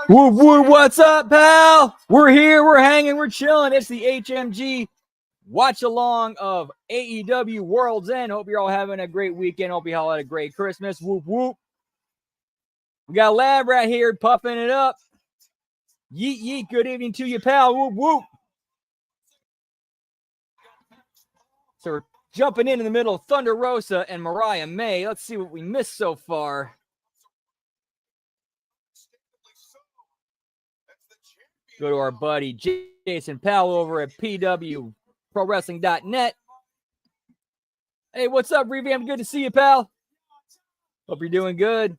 Whoop, whoop, what's up, pal? We're here, we're hanging, we're chilling. It's the HMG watch along of AEW World's End. Hope you're all having a great weekend. Hope you all had a great Christmas. Whoop, whoop. We got Lab right here puffing it up. Yeet, yeet. Good evening to you, pal. Whoop, whoop. So we're jumping in the middle of Thunder Rosa and Mariah May. Let's see what we missed so far. Go to our buddy Jason Powell over at pwprowrestling.net. Hey, what's up, Revamp? Good to see you, pal. Hope you're doing good.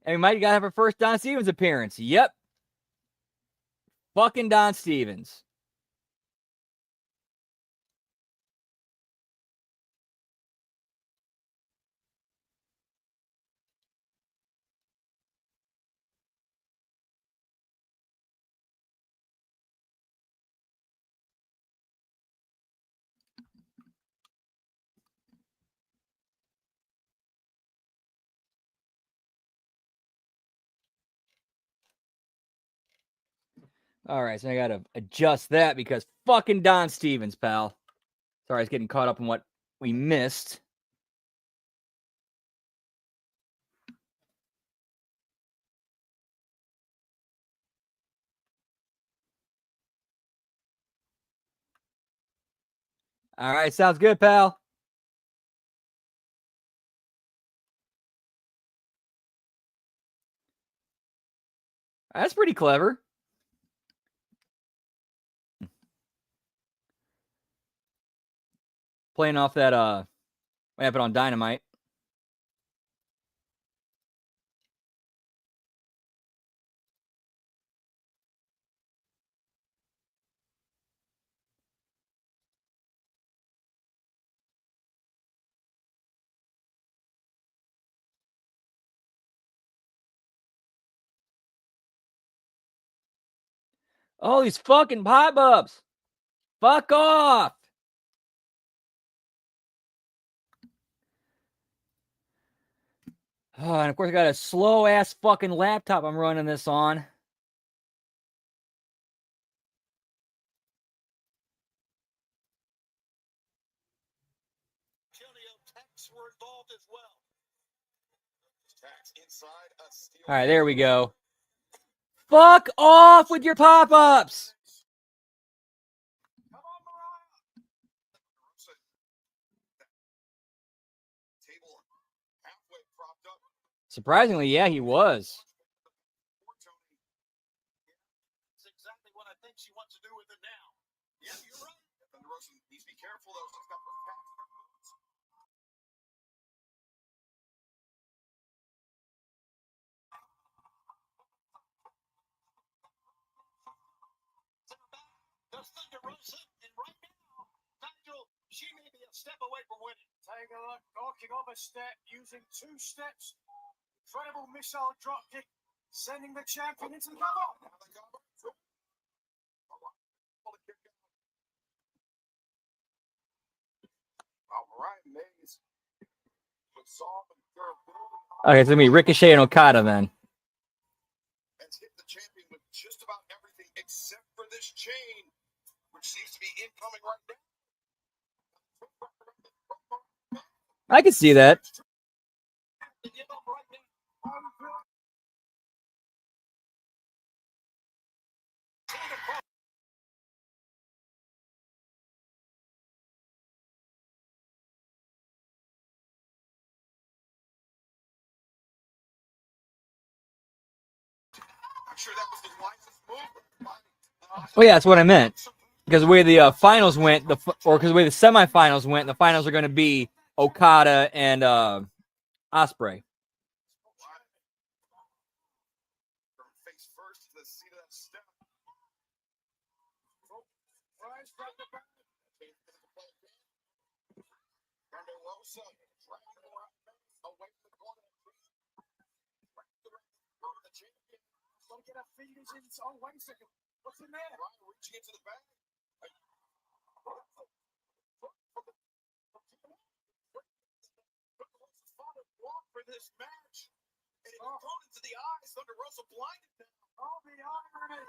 And we might gotta have our first Don Stevens appearance. Yep. Fucking Don Stevens. All right, so I gotta adjust that because fucking Don Stevens, pal. Sorry, I was getting caught up in what we missed. All right, sounds good, pal. That's pretty clever. Playing off that what happened on Dynamite. Oh, these fucking pop-ups. Fuck off. Oh, and of course I got a slow ass fucking laptop I'm running this on. All right, there we go. Fuck off with your pop-ups. Surprisingly, yeah, he was. That's exactly what I think she wants to do with it now. Yeah, you're right. Thunder Rosa needs to be careful, though. She's got those packs in her boots. There's Thunder Rosa, and right now, Nigel, she may be a step away from winning. Take a look, walking off a step, using 2 steps. Incredible missile drop kick, sending the champion into the cover. Okay, it's gonna be Ricochet and Okada then. Let's hit the champion with just about everything except for this chain, which seems to be incoming right now. I can see that. Oh yeah, that's what I meant. Because the way the finals went, because the way the semifinals went, the finals are going to be Okada and Ospreay. Oh, wait a second. What's in there? Reaching into the bag. this match. And it was thrown into the eyes. Thunder Rosa blinded them. Oh, the irony.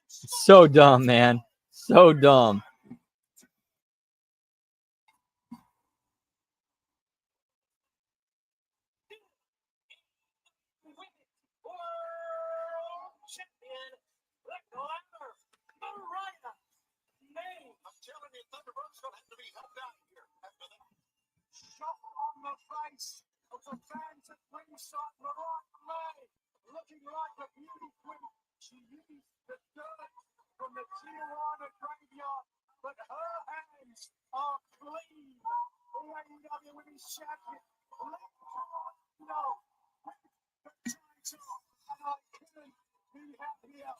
So dumb, man. So dumb. I'm telling you, Thunder Rosa has to be helped out here after that. Shot on the face of the fans at ringside, Mariah May, looking like a beauty queen. She used the dirt from the Tijuana graveyard, but her hands are clean. The AEW Women's Champion, no, the title, and I couldn't be happier.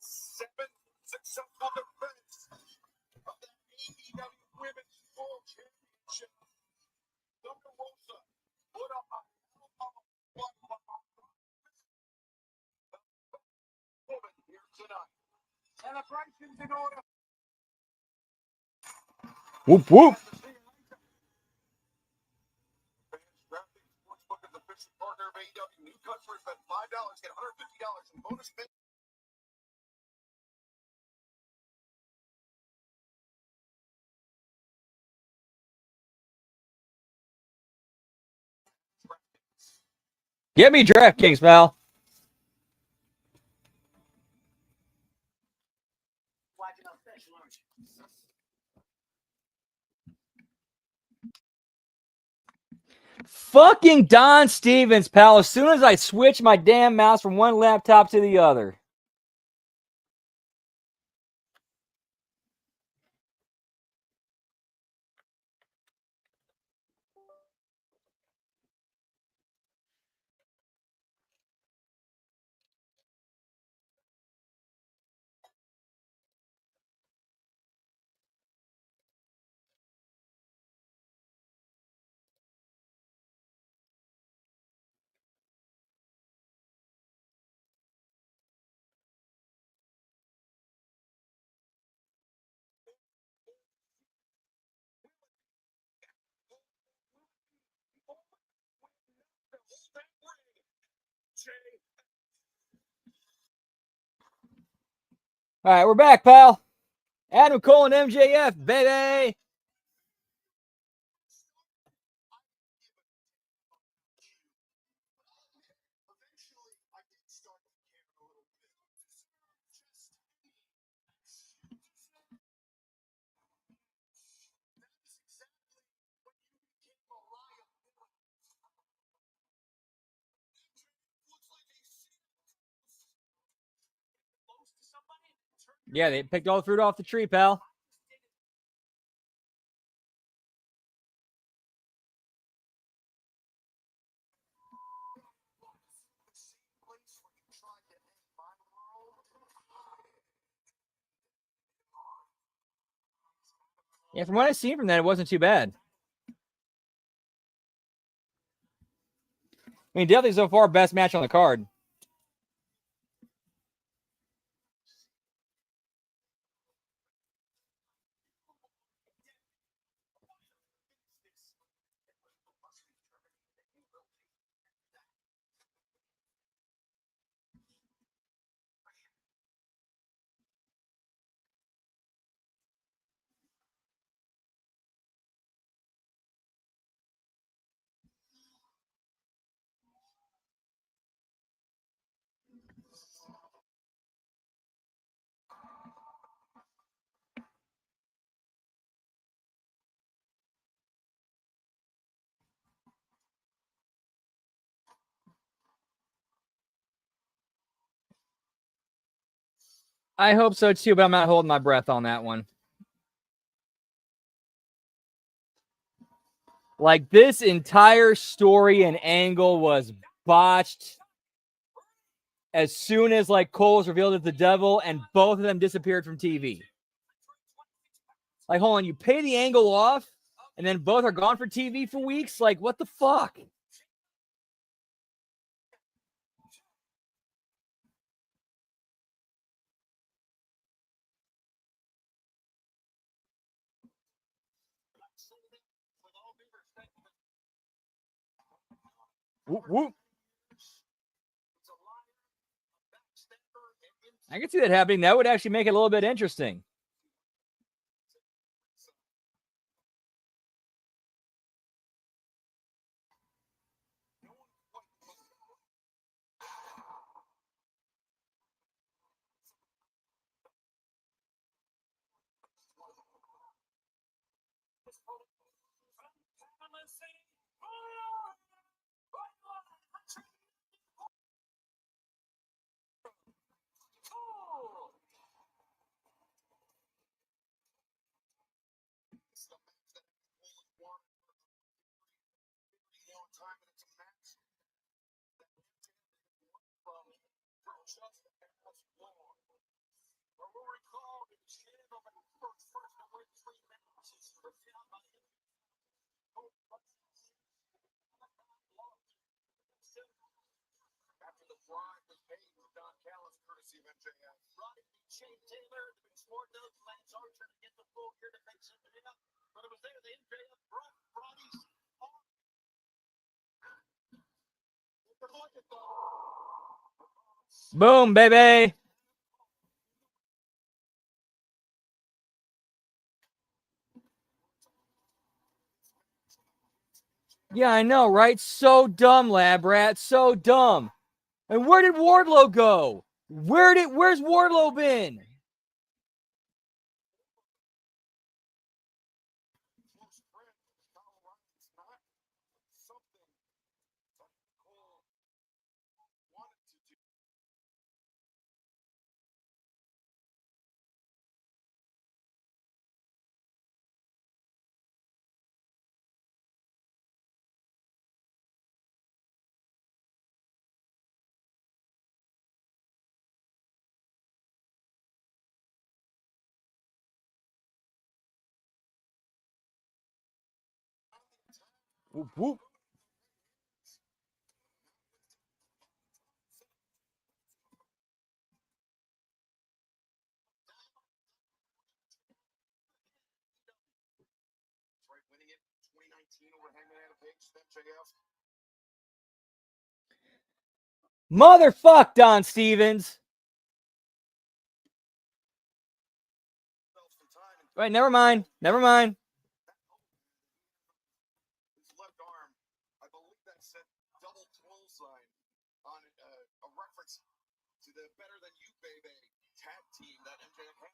7 successful defense of the AEW Women's World Championship. Thunder Rosa put up a woman here tonight. Celebrations in order. Whoop, whoop. DraftKings Sportsbook is the official partner of AEW. New customers bet $5, get $150 in bonus bet. Get me DraftKings, pal. Fucking Don Stevens, pal. As soon as I switch my damn mouse from one laptop to the other. All right, we're back, pal. Adam Cole and MJF, baby. Yeah, they picked all the fruit off the tree, pal. Yeah, from what I've seen from that, it wasn't too bad. I mean, definitely so far, best match on the card. I hope so too, but I'm not holding my breath on that one. Like, this entire story and angle was botched as soon as, like, Cole was revealed as the devil and both of them disappeared from TV. Like, hold on, you pay the angle off and then both are gone for TV for weeks? Like, what the fuck? Whoop, whoop. I can see that happening. That would actually make it a little bit interesting. After the bribe was paid to Don Callis, courtesy of MJF. Right, Shane Taylor, the big sport nose, Lance Archer to get the full gear to face MJF. But it was there the MJF brought his arm. Boom, baby. Yeah, I know, right? So dumb, Lab Rat. So dumb. And where did Wardlow go? Where's Wardlow been? Close friend, Kyle Ryan's not something that Cole wanted to do. Whoop, whoop. Right, winning it 2019 over Hangman Adam Page, MJF. Motherfuck Don Stevens. Right, never mind. Never mind. His left arm, I believe that said double clothesline on a reference to the Better Than You Baby tag team that MJF had.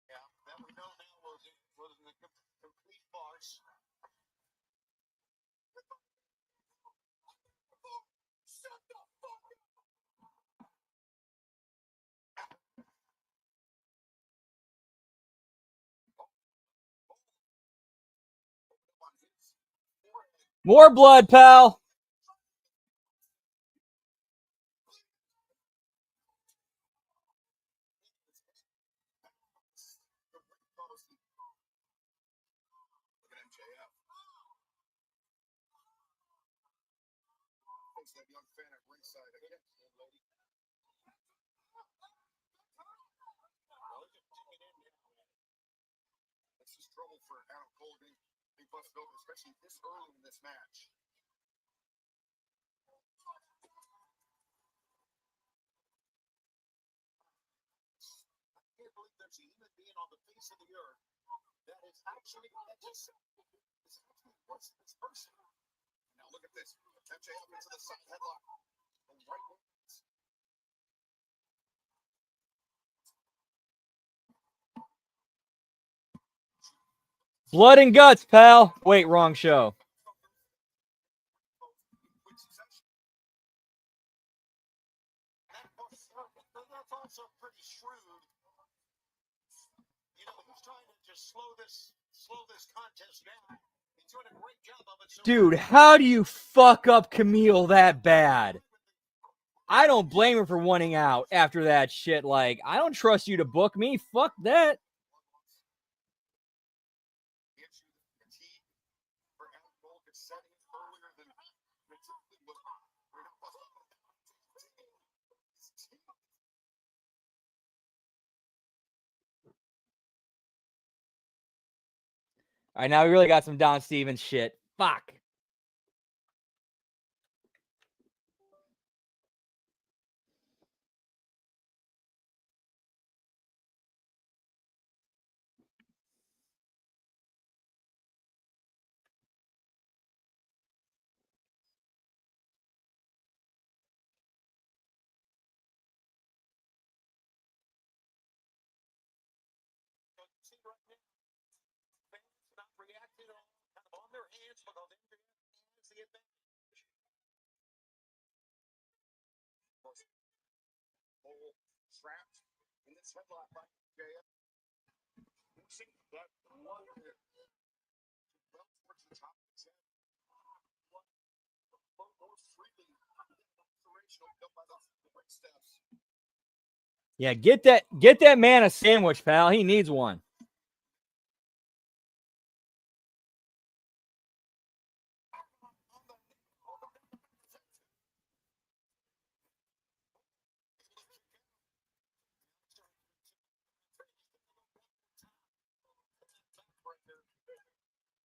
Yeah, that we know now was a complete farce. Shut the fuck up! More blood, pal. Look at MJF. Thanks to that young fan at ringside. I can't see him, lady. This is trouble for Adam Cole being busted open, especially this early in this match. I can't believe there's a human being on the face of the earth that is actually what's this person? Now look at this. MJF into the side headlock. The right one. Blood and guts, pal. Wait, wrong show. That's also pretty shrewd. You know, he's trying to just slow this contest down. He's doing a great job of it. So Dude, how do you fuck up Camille that bad? I don't blame her for wanting out after that shit. Like, I don't trust you to book me. Fuck that. All right, now we really got some Don Stevens shit. Fuck. See right now, fans not reacting on kind of on their hands because MJF has the advantage. Cole trapped in this headlock by MJF. You see that one here. Well towards the top of his head. More freely. Inspirational built by those quick steps. Yeah, get that man a sandwich, pal. He needs one.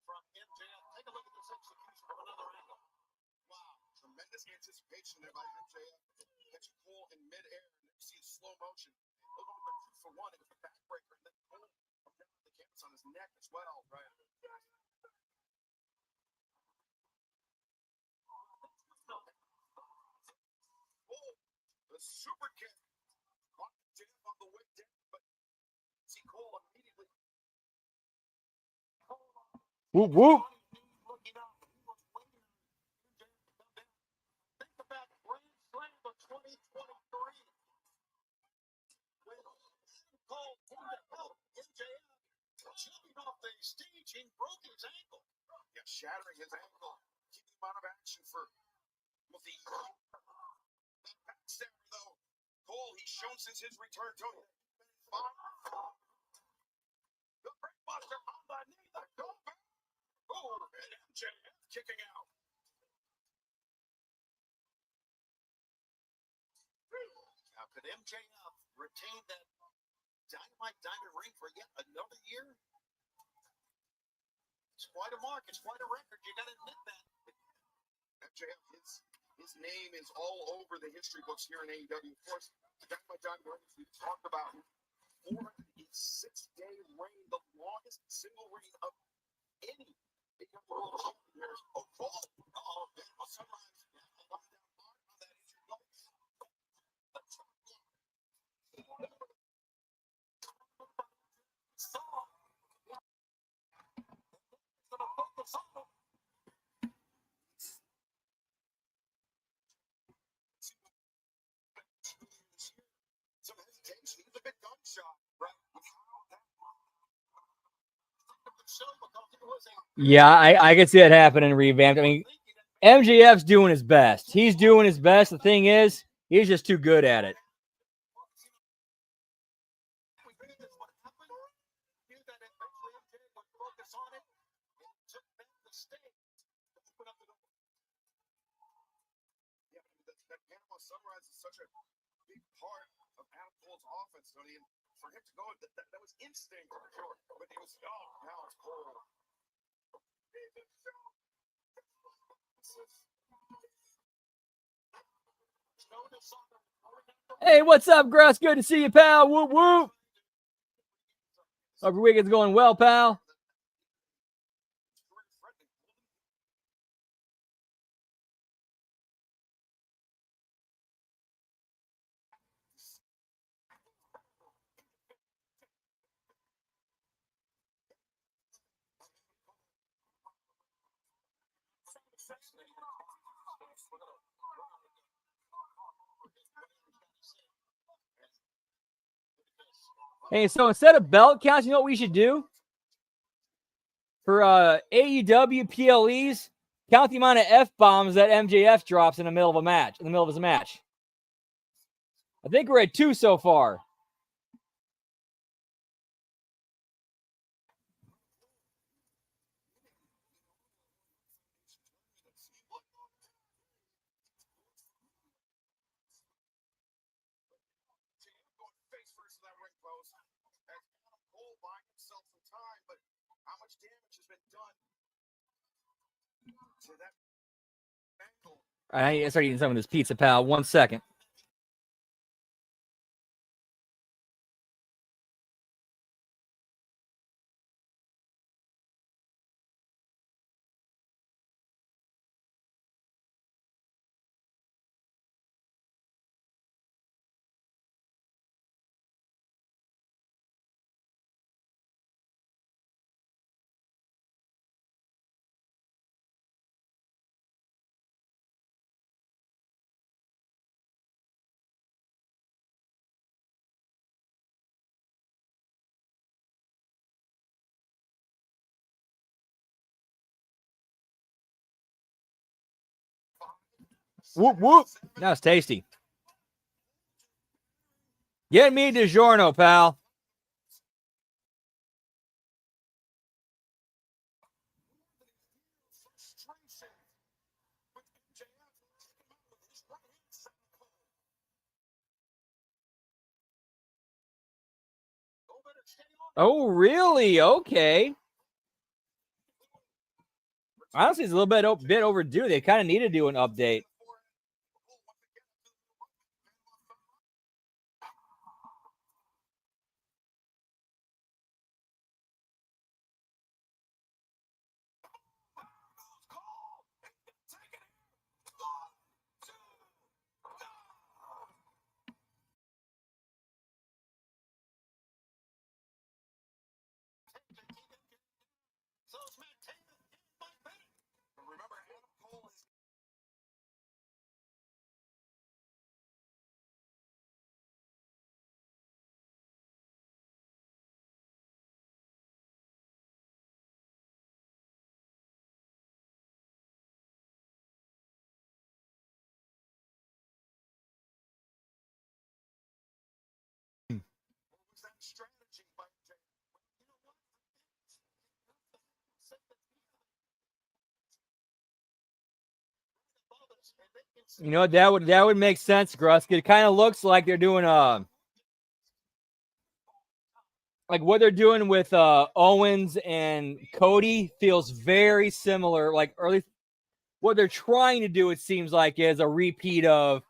From MJF. Take a look at this execution from another angle. Wow, tremendous anticipation there by MJF. Catching Cole in midair, and then you see a slow motion. A little bit 2-for-1. It was the backbreaker, and then Cole from down the canvas on his neck as well. Right. Oh, the super kick. Caught MJF on the way down, but see Cole immediately. Whoop whoop. Looking up, he was waiting for MJF to come down. Think about Grand Slam of 2023. When Cole came to help MJF, jumping off the stage, he broke his ankle. Yeah, shattering his ankle. Keeping him out of action for the backstabber, though. Cole, he's shown since his return to it. The brainbuster on the knee, the go back. Oh, and MJF kicking out. Now, could MJF retain that Dynamite Diamond ring for yet another year? It's quite a mark. It's quite a record. You got to admit that. MJF, his name is all over the history books here in AEW. Of course, the Dynamite Diamond ring we talked about. 406-day reign, the longest single reign of any world champions. Oh, Cole. Oh, sunrise. Some hesitation. He's a bit gun shy, right? Yeah, I could see that happening revamped. I mean, MJF's doing his best. He's doing his best. The thing is, he's just too good at it. Sunrise is such a big part of Adam Cole's offense, Tony. And for him to go, that was instinct for sure. But he was, now it's Cole. Hey, what's up, Grass? Good to see you, pal. Whoop whoop. Hope your weekend's going well, pal. Hey, so instead of belt counts, you know what we should do? For AEW PLEs, count the amount of F-bombs that MJF drops in the middle of a match, in the middle of his match. I think we're at 2 so far. Face first to that ring post. As Adam Cole buying himself some time, but how much damage has been done to that ankle. I need to start eating some of this pizza, pal. 1 second. Whoop, whoop. That was tasty. Get me DiGiorno, pal. Oh, really? Okay. Honestly, it's a little bit overdue. They kind of need to do an update. You know, that would make sense, Grusk. It kind of looks like they're doing like what they're doing with Owens and Cody feels very similar. Like early, what they're trying to do, it seems like, is a repeat of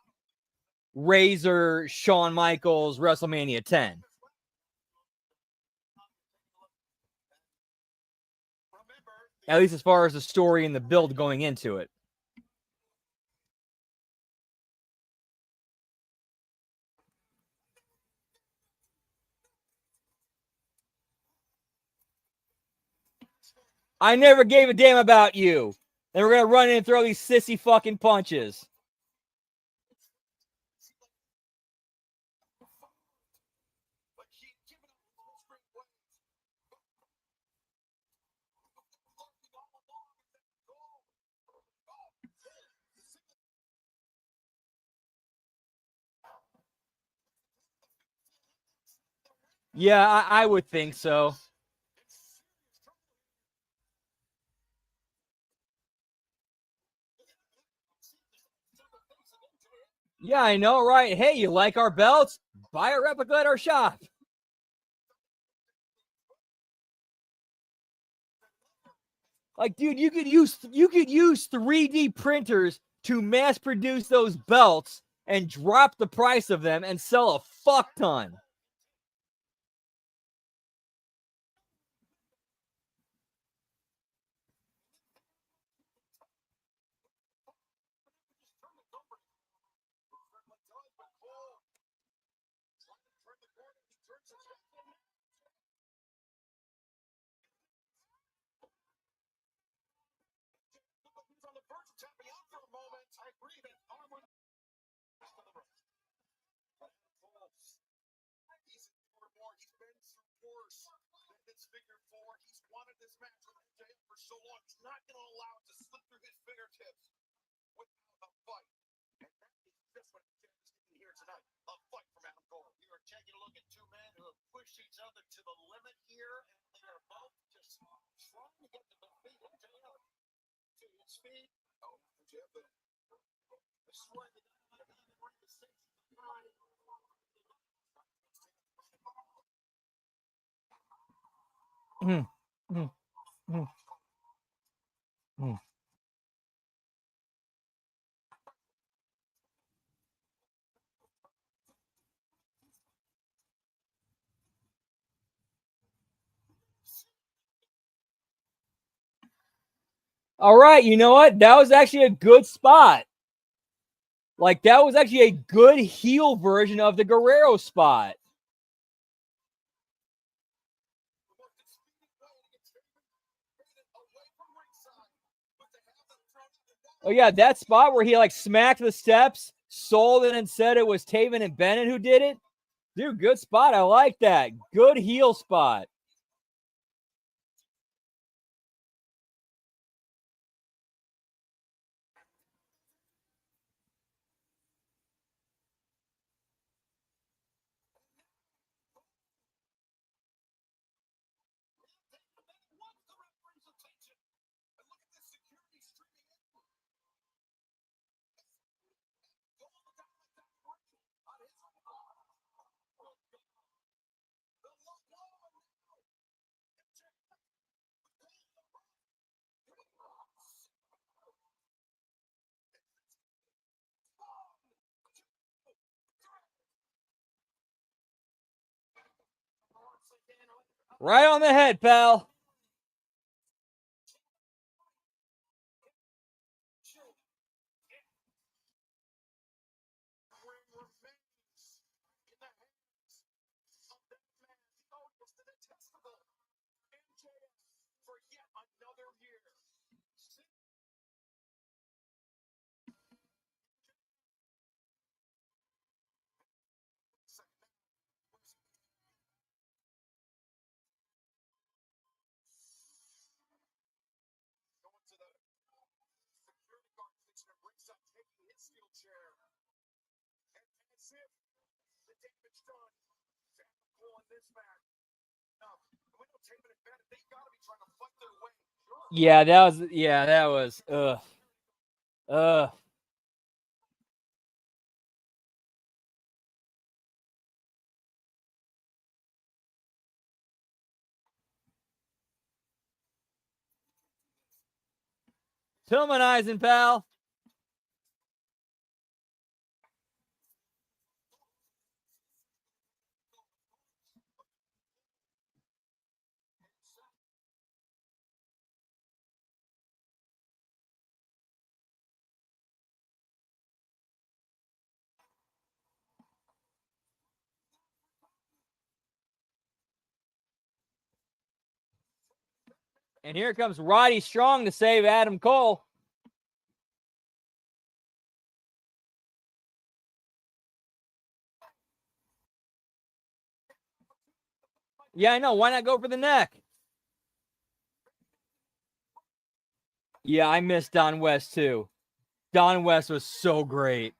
Razor, Shawn Michaels, WrestleMania 10. At least as far as the story and the build going into it. I never gave a damn about you. And we're going to run in and throw these sissy fucking punches. Yeah, I would think so. Yeah, I know, right? Hey, you like our belts? Buy a replica at our shop. Like, dude, you could use 3D printers to mass produce those belts and drop the price of them and sell a fuck ton. Figure four. He's wanted this match with MJF for so long. He's not going to allow it to slip through his fingertips without a fight. And that is just what MJF is getting here tonight. A fight from Adam Cole. You are taking a look at two men who have pushed each other to the limit here, and they are both just trying to get to the feet. MJF to his feet. Oh, MJF. This is why they got to bring the 6 to 9. Mm. Mm. All right, you know what? That was actually a good spot. Like, that was actually a good heel version of the Guerrero spot. Oh, yeah, that spot where he, like, smacked the steps, sold it, and said it was Taven and Bennett who did it. Dude, good spot. I like that. Good heel spot. Right on the head, pal. Yeah, that was ugh. Pillmanizing, pal. And here comes Roddy Strong to save Adam Cole. Yeah, I know. Why not go for the neck? Yeah, I missed Don West too. Don West was so great.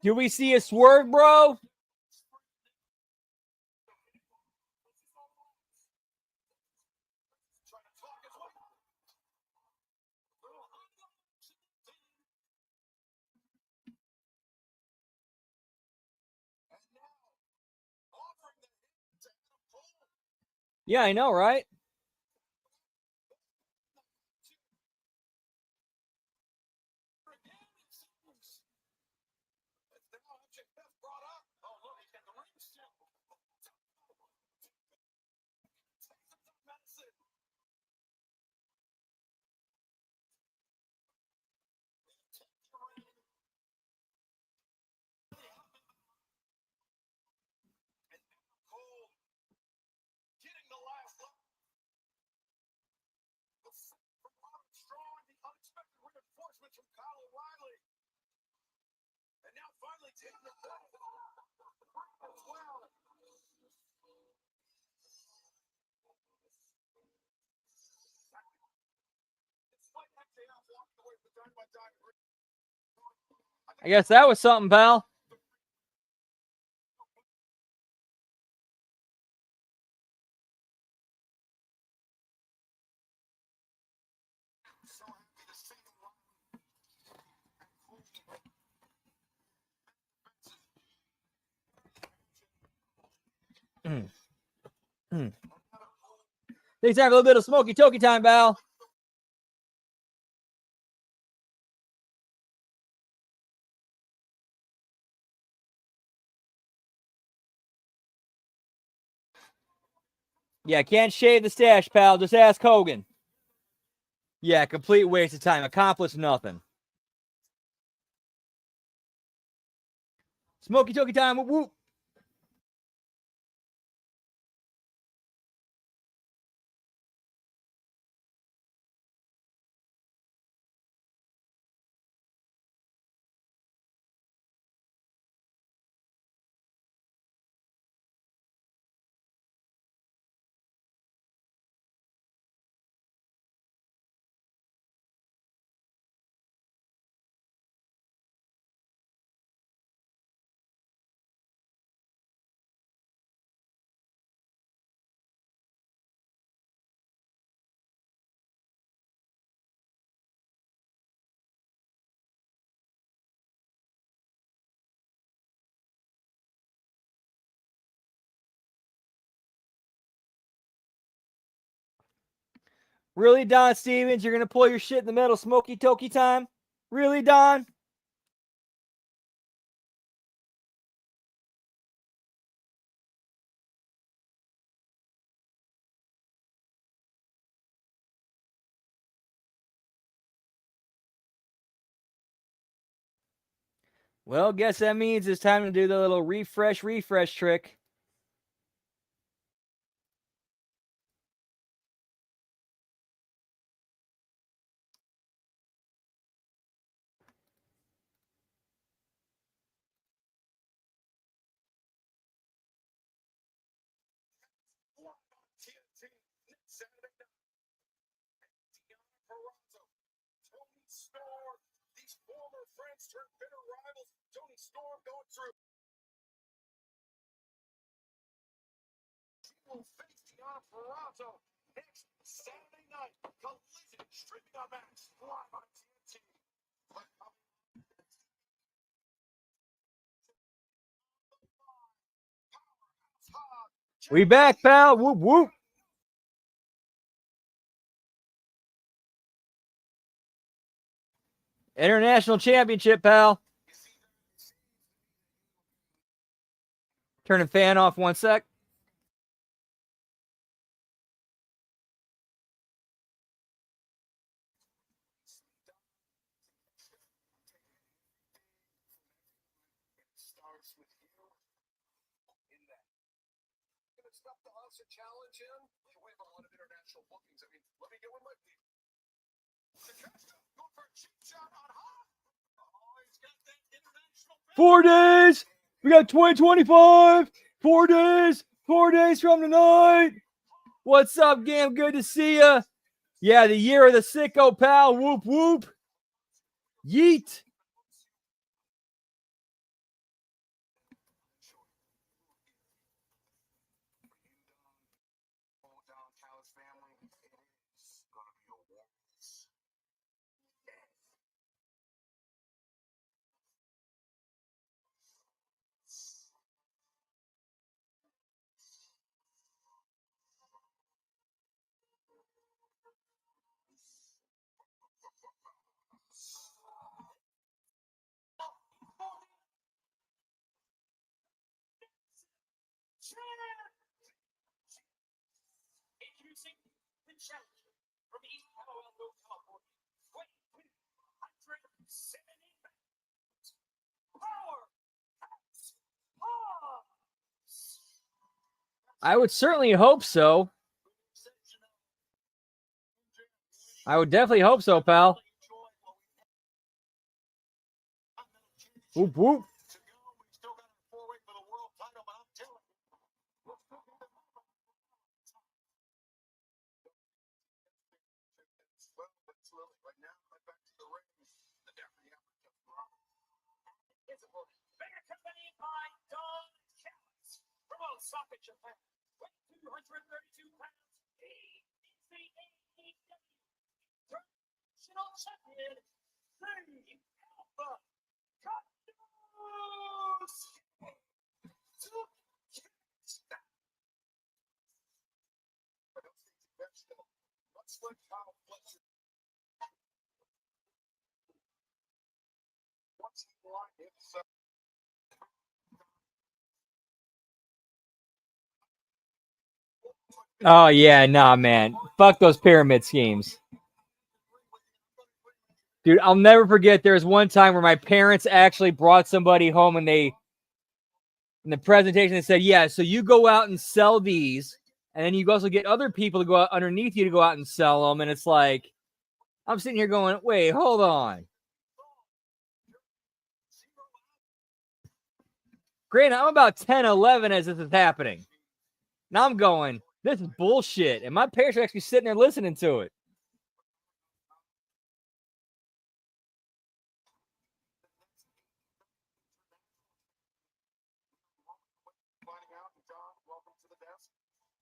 Do we see a swerve, bro? Yeah, I know, right? I guess that was something, pal. Take time for a little bit of smoky toky time, Val. Yeah, can't shave the stash, pal. Just ask Hogan. Yeah, complete waste of time. Accomplished nothing. Smoky toky time. Whoop whoop. Really, Don Stevens? You're going to pull your shit in the middle smoky toky time? Really, Don? Well, guess that means it's time to do the little refresh trick. TNT next Saturday night. Deanna Purrazzo, Tony Storm, these former friends turned bitter rivals. Tony Storm going through. She will face Deanna Purrazzo next Saturday night. Collision streaming on Max live on TNT. We back, pal. Whoop whoop. International championship, pal. Turning fan off 1 sec. Starts with you in that. Gonna stop the Oscar challenge in. We have a lot of international bookings. I mean, let me get with my people. Costa going for a cheap shot on high. Oh, he's got that international. 4 days. We got 2025. 4 days. 4 days from tonight. What's up, Gam? Good to see ya. Yeah, the year of the sicko, pal. Whoop whoop. Yeet. Introducing the challenger from East Palo Alto, California, 2,270 pounds. Powerhouse Hobbs. I would certainly hope so. I would definitely hope so, pal. Whoop whoop. Accompanied by Don Callis from Osaka, Japan. 232 pounds. He is the AEW International Champion, the Alpha Cutlass. Let's let Kyle Fletcher. What's he like himself? Oh yeah, nah, man. Fuck those pyramid schemes. Dude, I'll never forget there was one time where my parents actually brought somebody home and in the presentation they said, yeah, so you go out and sell these, and then you also get other people to go out underneath you to go out and sell them. And it's like, I'm sitting here going, wait, hold on. Granted, I'm about 10, 11 as this is happening. Now I'm going, this is bullshit. And my parents are actually sitting there listening to it.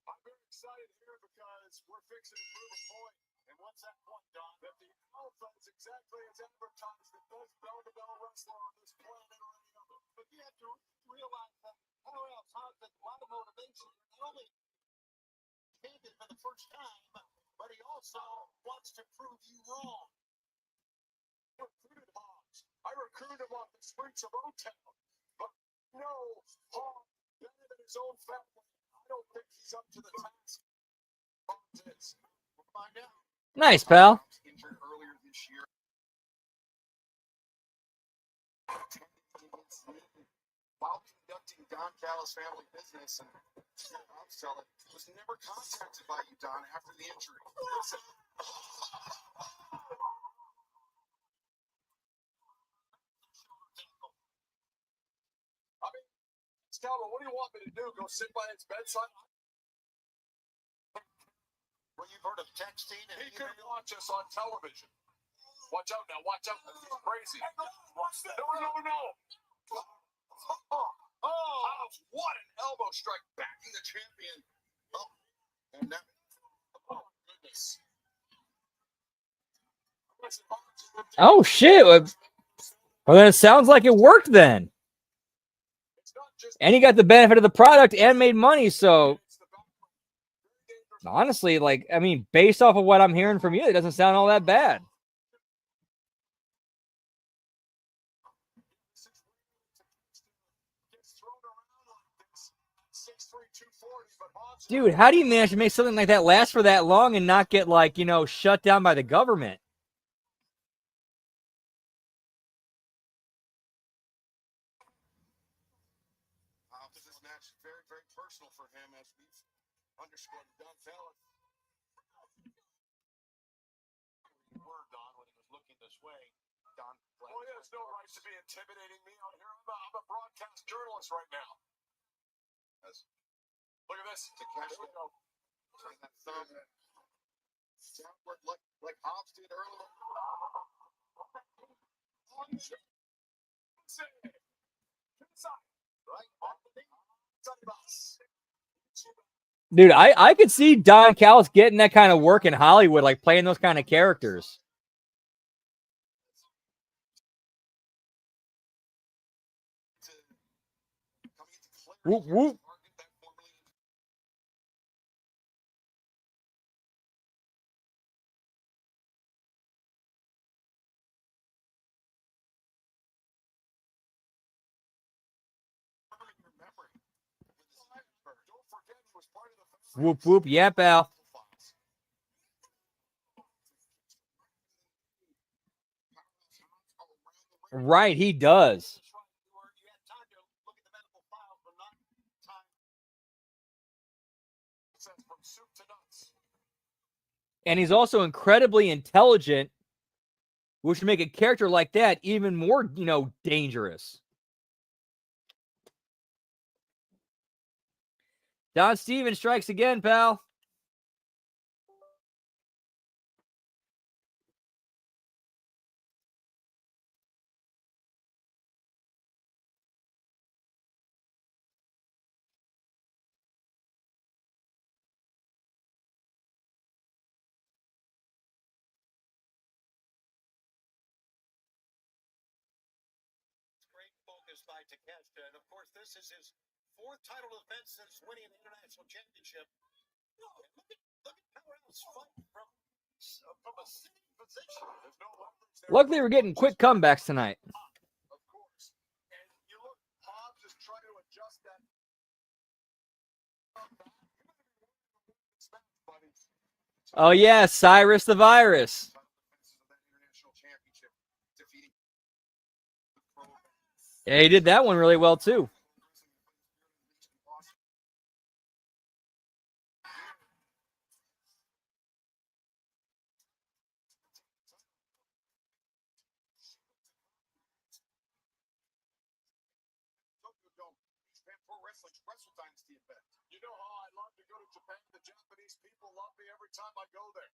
I'm very excited here because we're fixing to prove a point. And what's that point, Don? That the Alpha is exactly as advertised, the best bell-to-bell wrestler on this planet or any other. But you have to realize that Powerhouse has a lot of motivation. Not only champion for the first time, but he also wants to prove you wrong. I recruited Hobbs. I recruited him off the streets of O-Town. But no, Hobbs, better than his own family. I don't think he's up to the task. We'll find out. Nice, pal. Injured earlier this year. While conducting Don Callis' family business and upselling, was never contacted by you, Don, after the injury. Listen. I mean, Calvin, what do you want me to do? Go sit by his bedside? Well, you've heard of texting. He could watch us on television. Watch out now, watch out. He's crazy. No. Oh, what an elbow strike. Backing the champion. Oh, and now. Oh, goodness. Oh, shit. Well, then it sounds like it worked then. And he got the benefit of the product and made money, so honestly, like, I mean, based off of what I'm hearing from you, it doesn't sound all that bad. Dude, how do you manage to make something like that last for that long and not get, like, you know, shut down by the government? This match is very, very personal for him, as we've underscored. Don Callis. Word, Don, when he was looking this way. Don. Well, he has no right to be intimidating me out here. I'm a broadcast journalist right now. Yes. Look at this. To catch the turn that thumb downward like Hobbs did earlier. Dude, I could see Don Callis getting that kind of work in Hollywood, like playing those kind of characters. Whoop, whoop. Whoop, whoop. Yeah, pal. Right, he does. And he's also incredibly intelligent, which would make a character like that even more, you know, dangerous. Don Stevens strikes again, pal. Great focus by Takeshita, and of course, this is his fourth title defense since winning an international championship. Look at Luckily, we're getting quick comebacks tonight. Of course. And you look, Hobbs is trying to adjust that. Oh, yeah, Cyrus the Virus. Yeah, he did that one really well, too. Wrestle Dynasty event. You know how I love to go to Japan? The Japanese people love me every time I go there.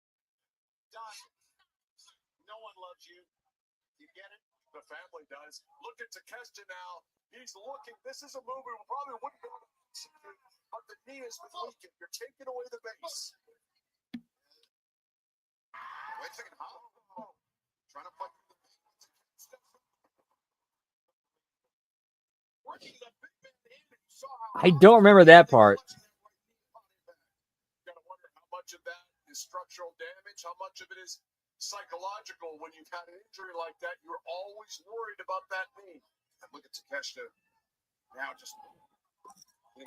Don, no one loves you. You get it? The family does. Look at Takeshita now. He's looking. This is a movie we probably wouldn't be able to execute, but the knee has been weakened. You're taking away the base. Wait a second. How? Trying to fight. Working the big man in, and you saw how I don't remember that part. You gotta wonder how much of that is structural damage, how much of it is psychological. When you've had an injury like that, you're always worried about that knee. And look at Takeshita now, just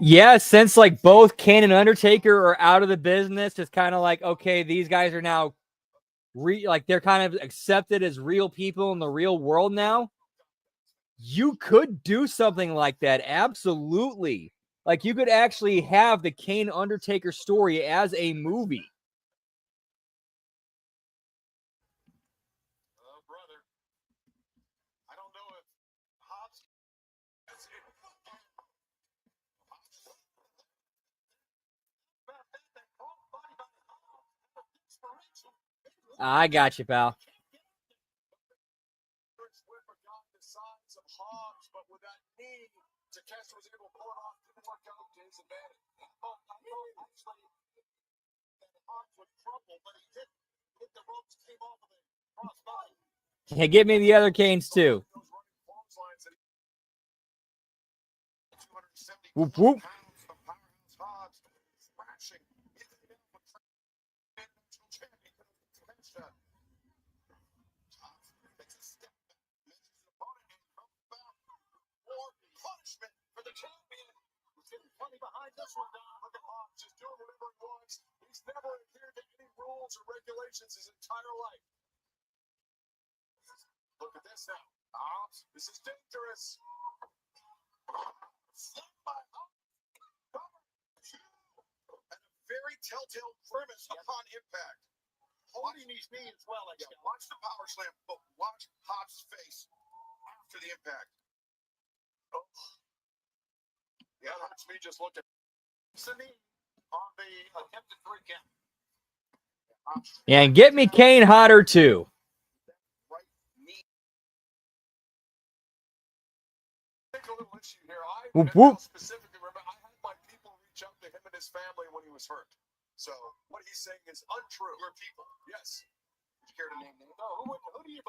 Yeah, since like both Kane and Undertaker are out of the business, it's kind of like, okay, these guys are now they're kind of accepted as real people in the real world now. You could do something like that. Absolutely. Like you could actually have the Kane Undertaker story as a movie. oh, brother. I don't know if Hobbs. I got you, pal. The size of Hobbs, but with that knee, Takeshita was able to pull it off. Didn't work out to his advantage. I thought actually that Hobbs would crumble, but he didn't. Hit the ropes, came off of it. Crossbody. Hey, give me the other Canes too. Whoop, whoop. Punishment for the champion. He's getting funny behind this one down. Look at Hobbs just doing whatever he wants. He's never adhered to any rules or regulations his entire life. Look at this now. Hobbs, this is dangerous. And a very telltale grimace upon impact. Holding his knee as well. Watch the power slam, but watch Hobbs' face after the impact. Oh. Yeah, that's me just looking. Knee on the attempted 3 count. And get me Kane hotter too. Right knee. Take a little issue here. Whoop, whoop. Specifically remember, I had my people reach out to him and his family when he was hurt. So what he's saying is untrue. Your people? Yes. Would you care to name them? No. Who do you?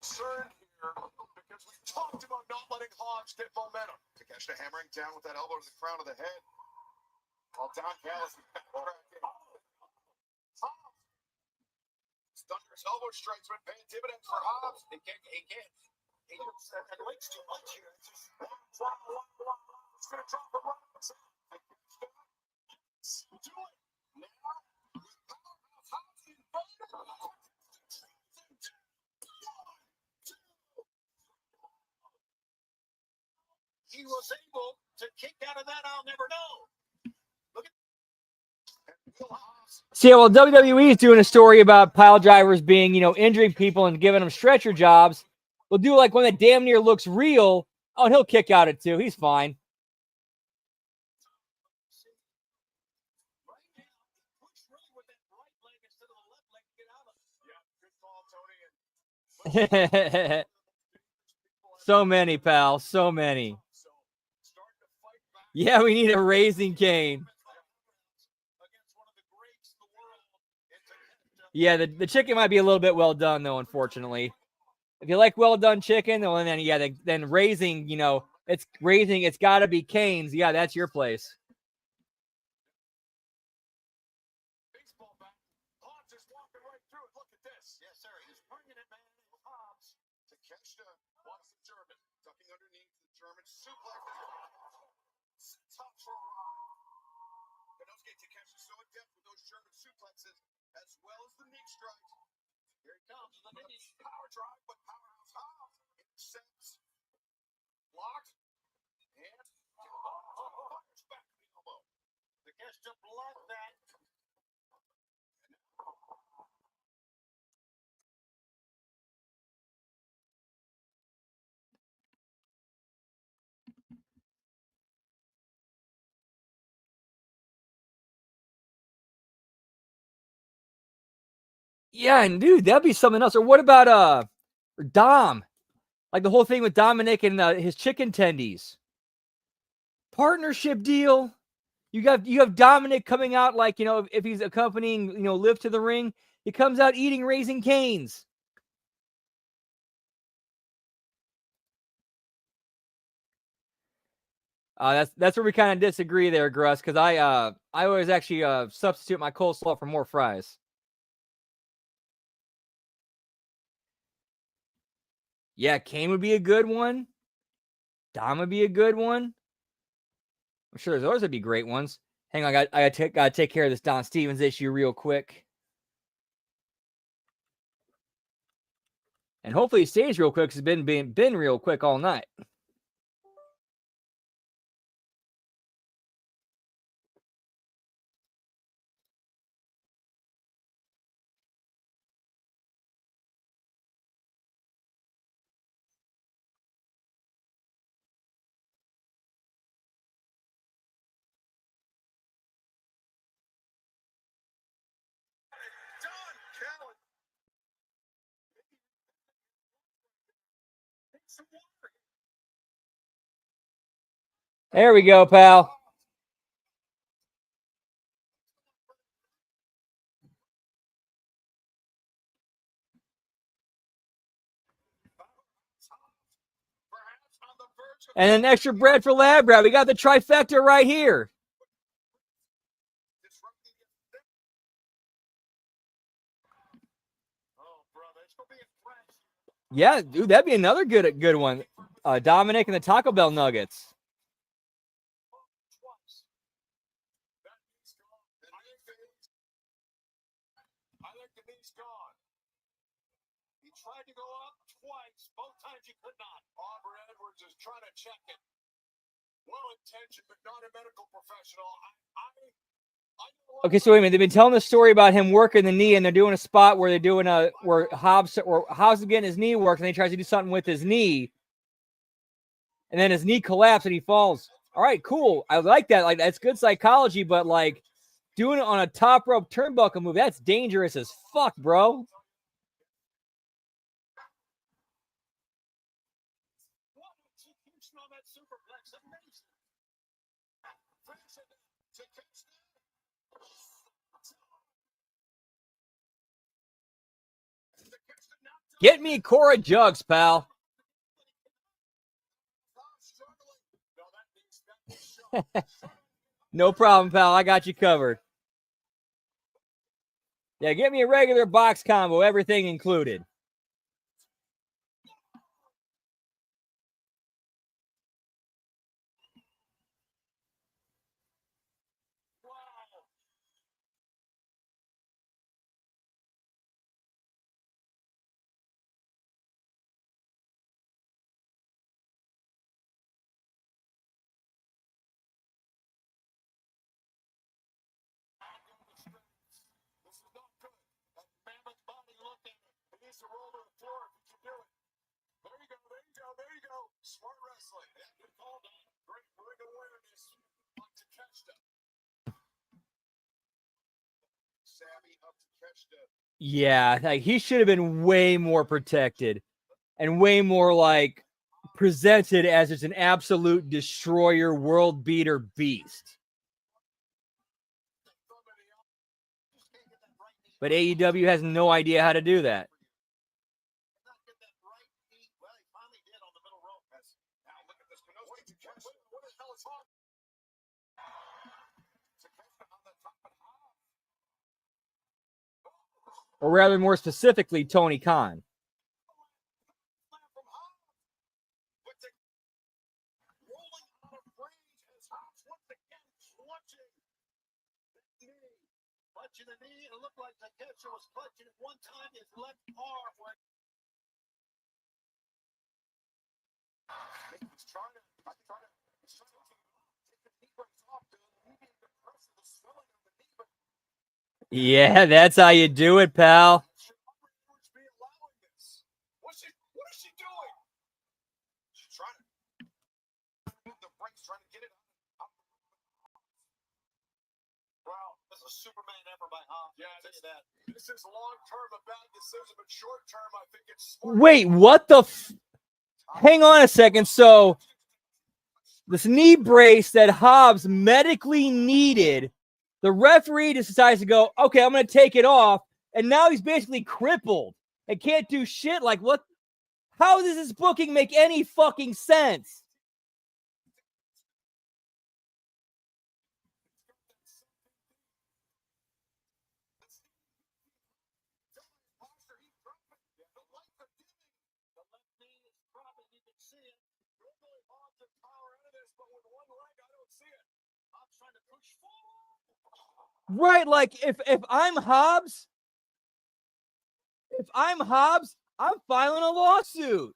Concerned here because we talked about not letting Hobbs get momentum. Takeshita hammering down with that elbow to the crown of the head. While Don Callis is Hobbs. Thunderous elbow strikes when paying dividends for Hobbs. He can't. He just links too much here. It's just it's going to drop him right. Do it now. Hobbs invited. He was able to kick out of that. I'll never know. Look at See, well, WWE is doing a story about pile drivers being, injuring people and giving them stretcher jobs. We'll do like one that damn near looks real. Oh, and he'll kick out it too. He's fine. So many, pal. So many. Yeah, we need a raising cane. Yeah, the chicken might be a little bit well done, though, unfortunately. If you like well done chicken, well, then raising, it's raising. It's got to be Kane's. Yeah, that's your place. Baseball bat. Hobbs is walking right through it. Look at this. Yes, sir. He's bringing it, man. Hobbs. Takeshita wants the German. Ducking underneath the German suplex. Tough for a ride. Konosuke Takeshita so adept with those German suplexes as well as the knee strikes. Here it comes. The knee power drive, but powerhouse Hobbs intercepts. Blocked. And fires back to the elbow. Takeshita blocked that. Yeah, and dude, that'd be something else. Or what about Dom? Like the whole thing with Dominic and his chicken tendies. Partnership deal. You have Dominic coming out like, if he's accompanying, Liv to the ring, he comes out eating Raising Cane's. That's where we kind of disagree there, Gruss, because I always actually substitute my coleslaw for more fries. Yeah, Kane would be a good one. Dom would be a good one. I'm sure there's others would be great ones. Hang on, I gotta take care of this Don Stevens issue real quick. And hopefully it stays real quick, because it's been real quick all night. There we go, pal. And then extra bread for Lab Rat. We got the trifecta right here. Yeah, dude, that'd be another good one. Dominic and the Taco Bell nuggets. I think the knee's gone. He tried to go up twice. Both times he could not. Aubrey Edwards is trying to check it. Well-intentioned, but not a medical professional. Okay, so wait a minute. They've been telling the story about him working the knee, and they're doing a spot where they're doing where Hobbs is getting his knee worked, and he tries to do something with his knee, and then his knee collapses and he falls. All right, cool. I like that. Like, that's good psychology, but like doing it on a top rope turnbuckle move, that's dangerous as fuck, bro. Get me Cora Jugs, pal. No problem, pal. I got you covered. Yeah, get me a regular box combo, everything included. This is not good. That mammoth body looked at it. He needs to roll to the floor if he can do it. There you go, there you go, there you go. Smart wrestling. Yeah, good call, Don. Great ring awareness. Like Takeshita. Savvy up Takeshita. Yeah, like he should have been way more protected and way more like presented as just an absolute destroyer, world beater beast. But AEW has no idea how to do that. or rather more specifically, Tony Khan. Clutching the knee, and it looked like the catcher was clutching at one time. His left arm went. He's trying to take the knee brace off to alleviate the pressure, the swelling of the knee. But Yeah, that's how you do it, pal. should operators be allowing this? What is she doing? She's trying to move the brace, trying to get it out. Well, this is a Superman effort by Hobbs. Yeah, I'll tell you that. This is long-term a bad decision, but short-term I think it's smart. Wait, what the hang on a second. So this knee brace that Hobbs medically needed, the referee just decides to go, okay, I'm going to take it off. And now he's basically crippled and can't do shit. Like, what? How does this booking make any fucking sense? Right, like if I'm Hobbs, I'm filing a lawsuit.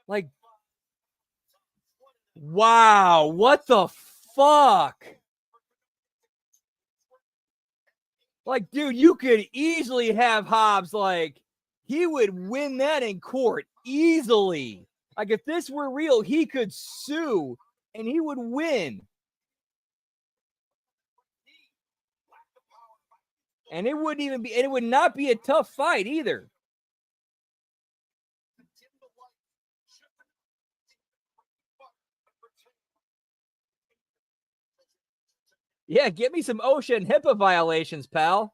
Like, wow, what the fuck? Like, dude, you could easily have Hobbs, like, he would win that in court easily. Like, if this were real, he could sue and he would win. And it wouldn't even be, and it would not be a tough fight either. Yeah, get me some OSHA and HIPAA violations, pal.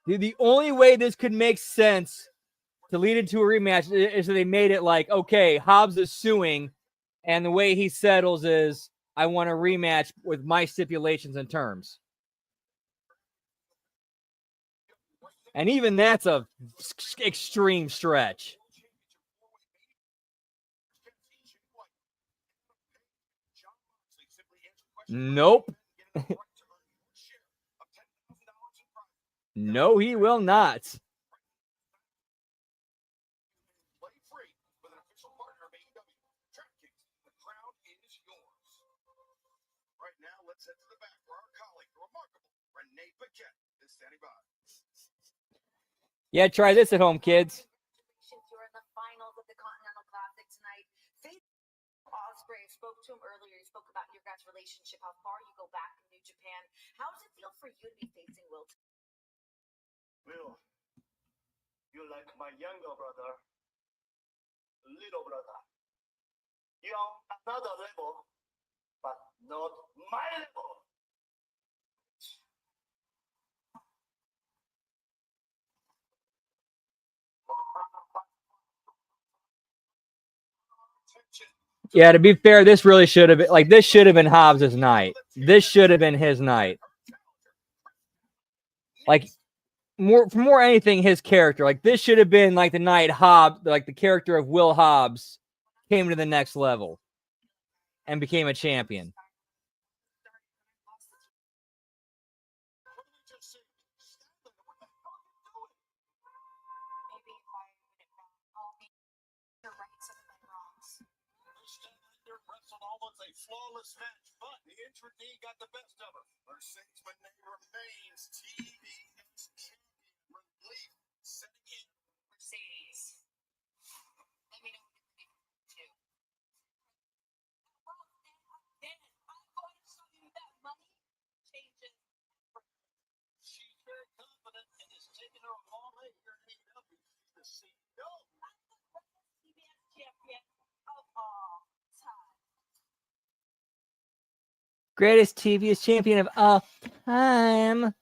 Dude, the only way this could make sense to lead into a rematch is that they made it like, okay, Hobbs is suing, and the way he settles is, I want a rematch with my stipulations and terms. And even that's a extreme stretch. Nope. No, he will not. Right now, let's head to the back where our colleague, the remarkable Renee Paquette, is standing by. Yeah, try this at home, kids. You're in the finals of the Continental Classic tonight. Osprey spoke to him earlier. He spoke about your guys' relationship, how far you go back in New Japan. How does it feel for you to be facing Will? Will, you're like my younger brother, little brother. You're on another level, but not my level. Yeah, to be fair, this really should have been like this should have been Hobbs' night. This should have been his night. Like more for more anything, his character. Like this should have been like the night Hobbs, like the character of Will Hobbs, came to the next level and became a champion. Almost a flawless match, but the injured knee got the best of her. Mercedes Moné remains TBS champion. Relief setting in. Mercedes. Let me know what you're too. Well, then I'm going to show you that money changes. She's very confident and is taking her all way here in AEW. The CEO. I'm the greatest TBS champion of all time. Greatest TBS champion of all time. What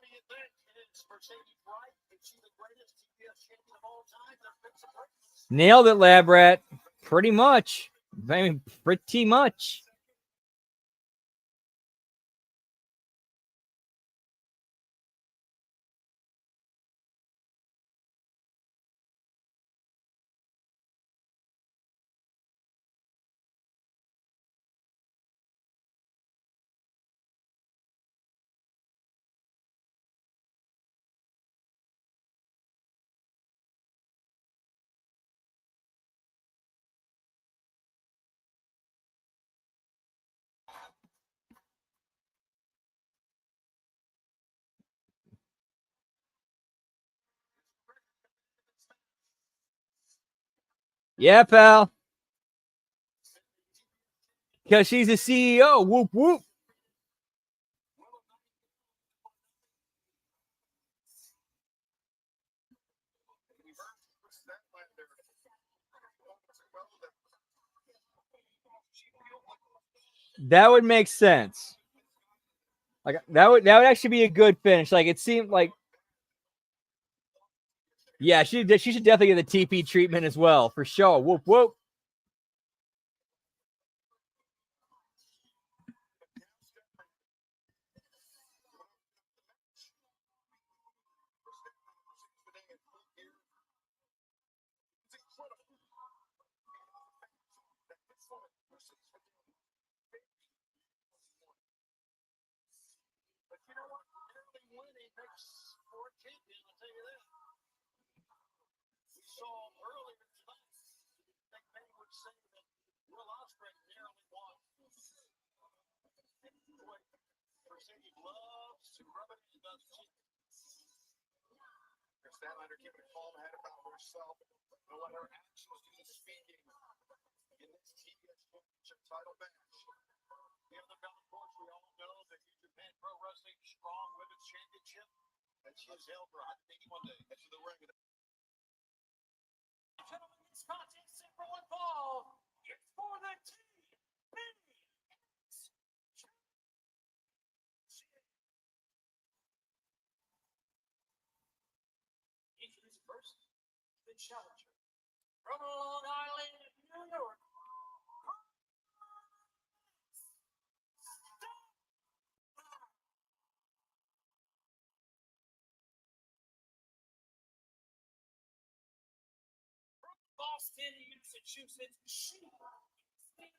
do you think? Is Mercedes right? Is she the greatest TBS champion of all time? Nailed it, Lab Rat. Pretty much. I mean, pretty much. Yeah, pal. Because she's a CEO. Whoop, whoop. That would make sense. Like that would actually be a good finish. Like it seemed like, yeah, she should definitely get the TP treatment as well for sure. Whoop whoop. But you know what? Early winning makes for a champion, I'll tell you that. We saw earlier tonight, I think many would say that Will Ospreay narrowly won. Mercedes loves to rub it in, doesn't she? Statlander keeping a calm head about herself. Don't let her actions do the speaking in this TBS Championship title match. The other belt, of course, we all know the New Japan Pro Wrestling Strong Women's Championship that she has held for 181 days. That's the ring. Gentlemen, this contest is for one fall. It's for the Introduce first the challenger from Long Island, New York. Boston, Massachusetts, she is the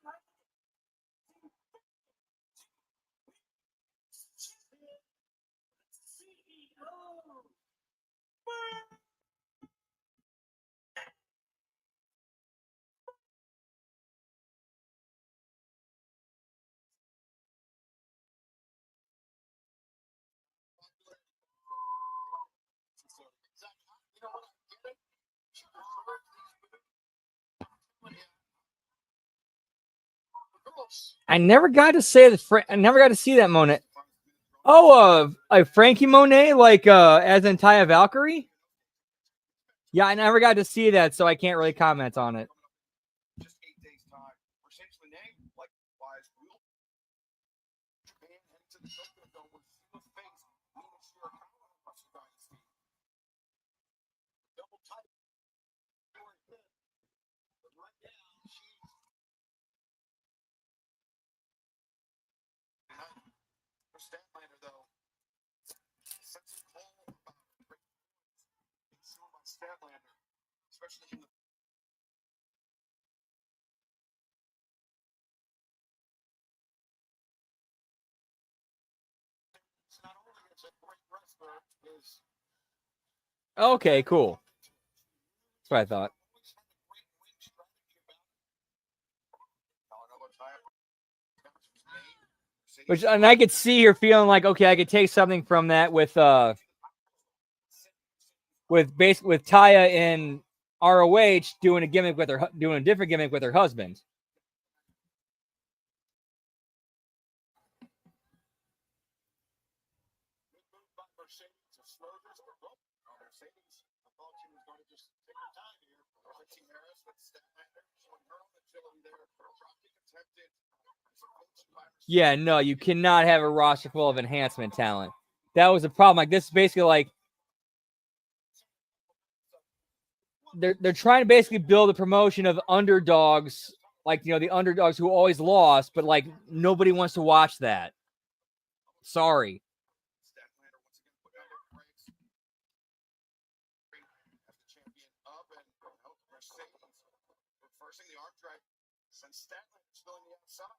CEO. You know what? I get it. She prefers these women. I never got to say the. I never got to see that Monet. Oh, like Frankie Monet, like as in Taya Valkyrie. Yeah, I never got to see that, so I can't really comment on it. Just 8 days time. Mercedes Monet, likewise, will Japan heading to the Tokyo Dome with Seamus face leading Shirakawa Russian Dynasty. Double title. But right now, she's for Statlander, though. Sense of call about great being shown by Statlander, especially in the not only is a great wrestler, is Okay, cool. That's what I thought. always had a great win strategy about it. Which, and I could see her feeling like, okay, I could take something from that with Taya in ROH doing a gimmick with her, doing a different gimmick with her husband. by Mercedes to slow this. Mercedes, I thought she was going to just take her time here. Team Harris with Statlander showing her own agility there. Dropping attempted. Yeah, no, you cannot have a roster full of enhancement talent. That was the problem. Like, this is basically like they're trying to basically build a promotion of underdogs, like, you know, the underdogs who always lost, but like nobody wants to watch that. Sorry. Statlander once again put down their brakes. As the champion up and Mercedes reversing the arm drag. Since Statlander still on the outside.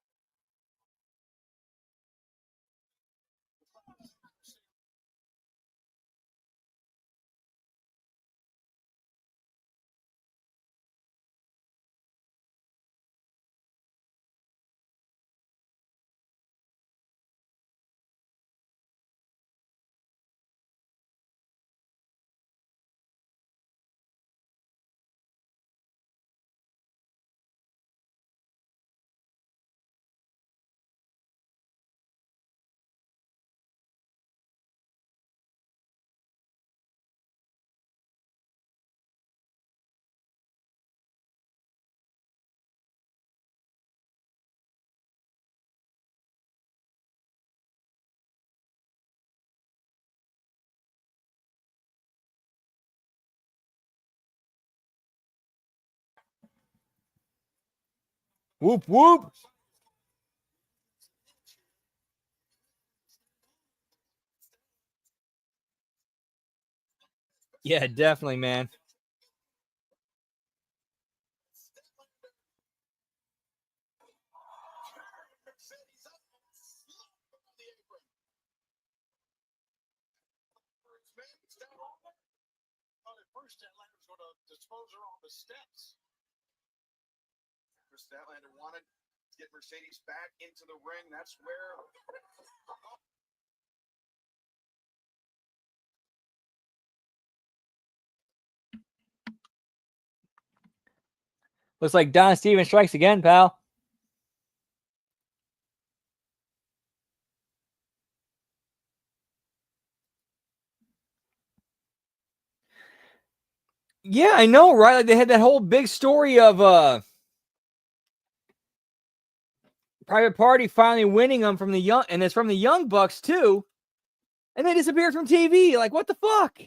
Whoop, whoop. Yeah, definitely, man. First, Statlander's going to dispose her on the steps. Statlander wanted to get Mercedes back into the ring. That's where. Looks like Don Stevens strikes again, pal. Yeah, I know, right? Like, they had that whole big story of Private Party finally winning them from the young, and it's from the Young Bucks too, and they disappeared from TV. Like, what the fuck?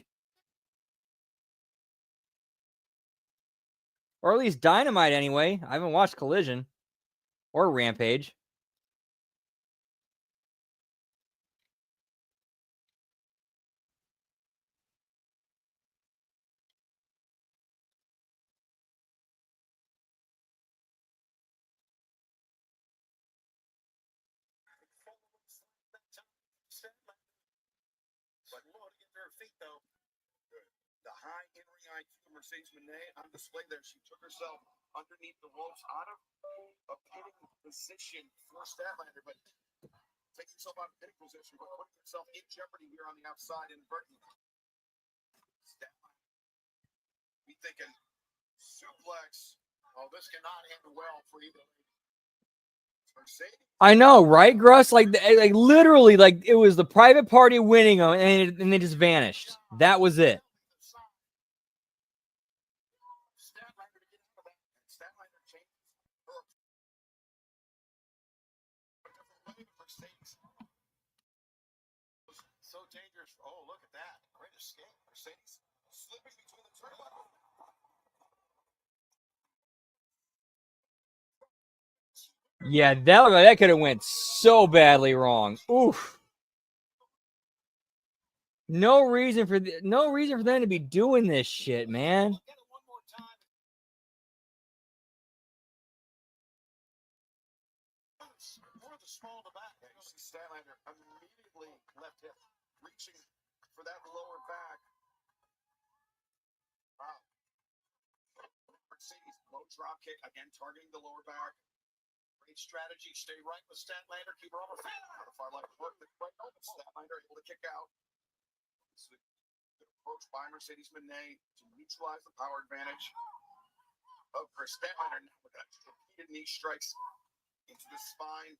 Or at least Dynamite, anyway. I haven't watched Collision or Rampage. But look at her feet, though. The high in-ring IQ of Mercedes Moné on display there. She took herself underneath the ropes out of a pitting position for Statlander, but taking herself out of pitting position, but putting herself in jeopardy here on the outside inadvertently. Statlander, we thinking suplex. Oh, this cannot end well for either lady. Mercedes. I know, right, Gruss? Like literally, like it was the Private Party winning them, and they just vanished. That was it. Statlander to get out of that. Statlander changes her. Mercedes. So dangerous. Oh, look at that. Great escape. Mercedes slipping between the turnbuckle. Yeah, that could have went so badly wrong. Oof. No reason for them to be doing this shit, man. Get it one more time. More the small to back. You see Statlander immediately left hip, reaching for that lower back. Wow. Mercedes low drop kick again, targeting the lower back. Great strategy. Stay right with Statlander. Keep her on the far left. Work the right open. Statlander able to kick out. It's a good approach by Mercedes Moné to neutralize the power advantage of Chris Statlander. Now with that repeated knee strikes into the spine.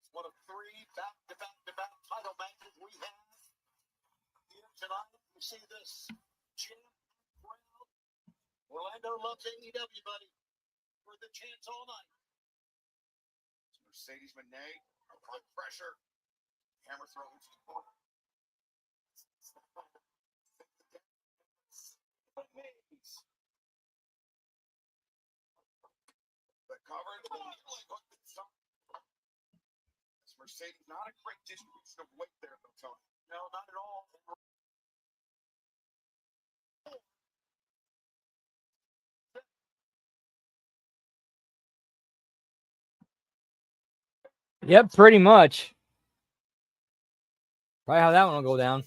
It's one of 3 back-to-back title matches we see this jam crowd. Orlando loves AEW, buddy. For the chance all night. Mercedes Moné, apply pressure. Hammer throw into the corner. The cover. Mercedes, not a great distribution of weight there, though, Tony. No, not at all. Yep, pretty much. Probably how that one will go down.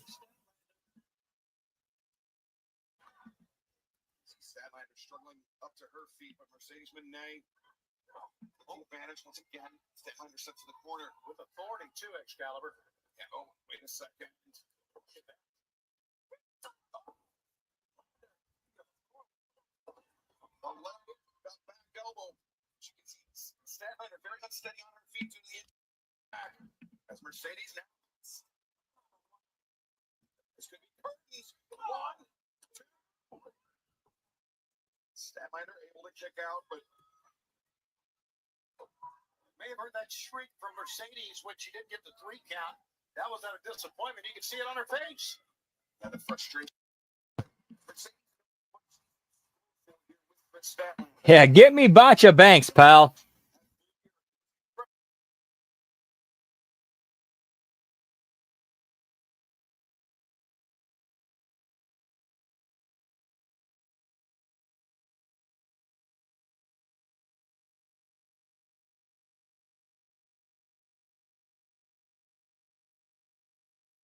Statlander struggling up to her feet, but Mercedes Moné. Oh, advantage once again. Statlander sets to the corner with authority too, Excalibur. Yeah, oh, wait a second. Back elbow. She can see Statlander very unsteady on her feet to the back. As Mercedes now. This could be curtains. 1, 2. Statlander able to kick out, but may have heard that shriek from Mercedes when she didn't get the 3 count. That was out of disappointment. You can see it on her face. And the frustration. Yeah, get me Bacha Banks, pal.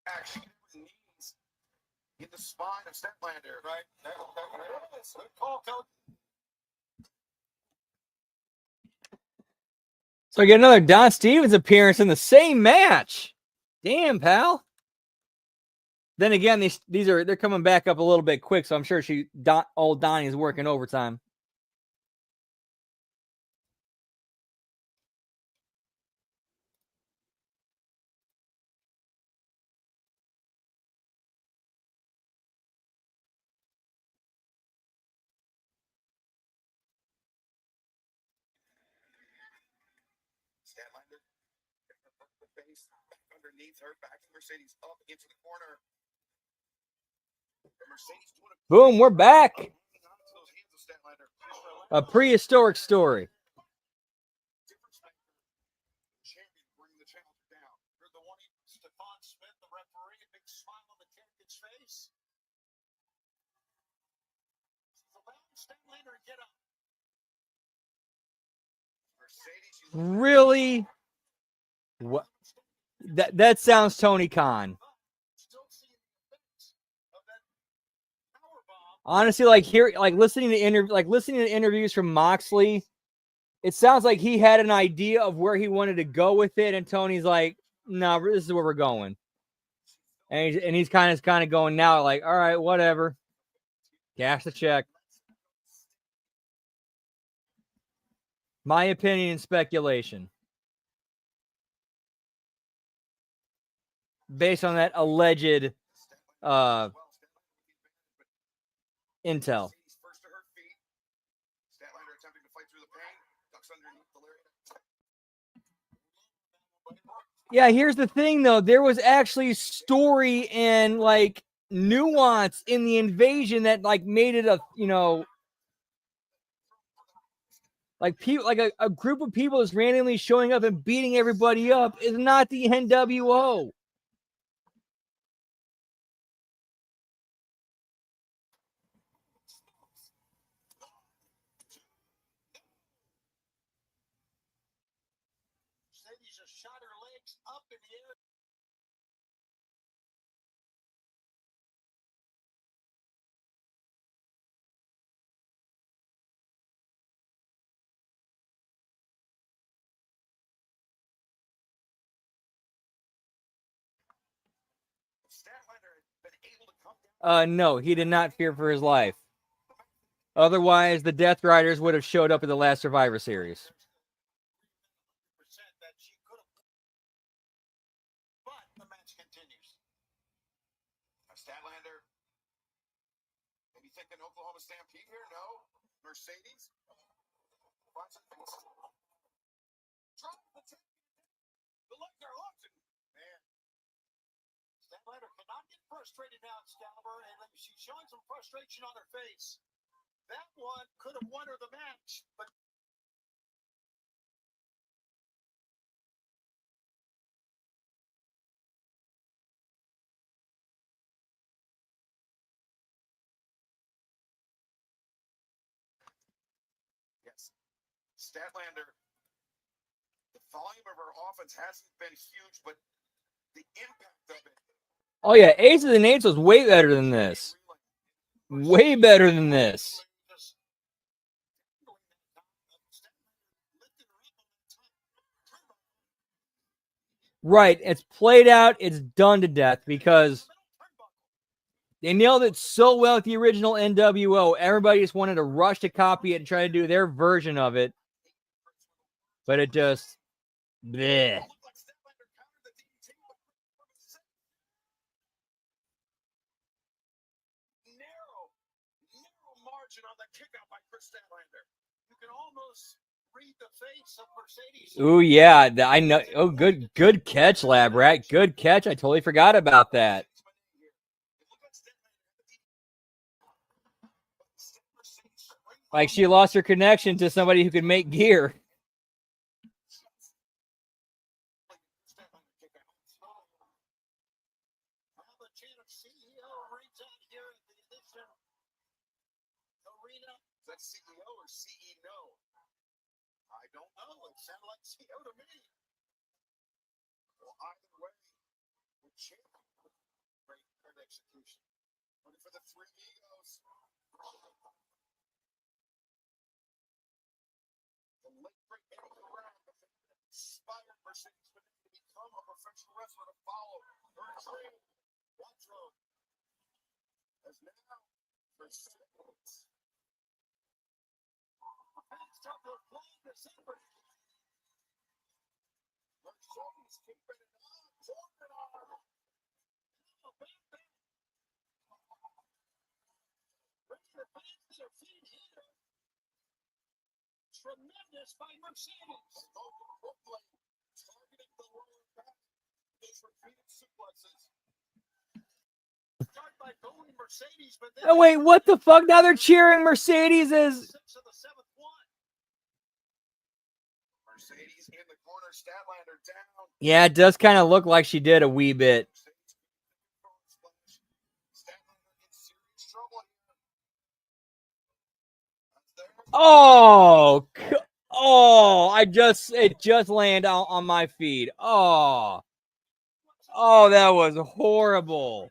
Action knees in the spine of Statlander, right? That is. Good call, Coach. So I get another Don Stevens appearance in the same match. Damn, pal. Then again, they're coming back up a little bit quick, so I'm sure old Donnie is working overtime. Statlander, the face underneath her, backing Mercedes up into the corner. Mercedes doing a Boom, we're back. Statlander. A prehistoric story. Champion bringing the challenger down. You're the one, Stephon Smith, the referee, a big smile on the champion's face. She's allowing Statlander to get up. Mercedes, Really? What? That sounds Tony Khan. Honestly, listening to interviews from Moxley, it sounds like he had an idea of where he wanted to go with it, and Tony's like, "No, this is where we're going." And he's kind of going now, like, "All right, whatever, cash the check." My opinion and speculation, based on that alleged intel. Yeah, here's the thing, though. There was actually story and nuance in the invasion that made it a group of people just randomly showing up and beating everybody up is not the NWO. Mercedes just shot her legs up in the air. Statlander had been able to come down. No, he did not fear for his life. Otherwise, the Death Riders would have showed up in the last Survivor Series. That she could have, but the match continues. Statlander thinking Oklahoma Stampede here? No. Mercedes? Watch it. Drop the tape. The legs are hooked. Man. Statlander cannot get frustrated now, Excalibur, and she's showing some frustration on her face. That one could have won her the match, but yes, Statlander, the volume of her offense hasn't been huge, but the impact of it. Oh yeah, Aces and Eights was way better than this. Way better than this. Right, it's played out, it's done to death because they nailed it so well with the original NWO. Everybody just wanted to rush to copy it and try to do their version of it. But it just, bleh. Narrow margin on the kick out by Chris Statlander. You can almost read the face of Mercedes. Ooh, yeah, I know. Oh, good catch, Lab Rat. Good catch. I totally forgot about that. Like she lost her connection to somebody who could make gear. Is that CEO or CEO? I don't know. It sounded like CEO to me. Well, either way, we're champion. Great execution. Looking for the three egos. The late great Eddie Guerrero inspired Mercedes to become a professional wrestler to follow her dream. Wardrobe has now Mercedes. Mercedes keeping it on. Tremendous by Mercedes. Targeting the lower back. Those repeated suplexes. Start by going Mercedes, but then Oh, wait, what the fuck? Now they're cheering Mercedes as... Mercedes in the corner, Statlander down. Yeah, it does kind of look like she did a wee bit. Oh, it just landed on my feed. Oh, that was horrible.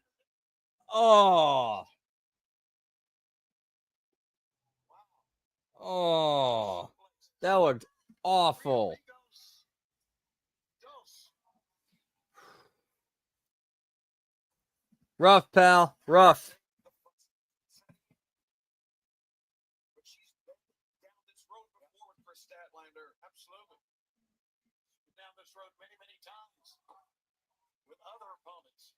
Oh, that looked awful. Rough, pal, rough. Absolutely. Down this road many times with other opponents.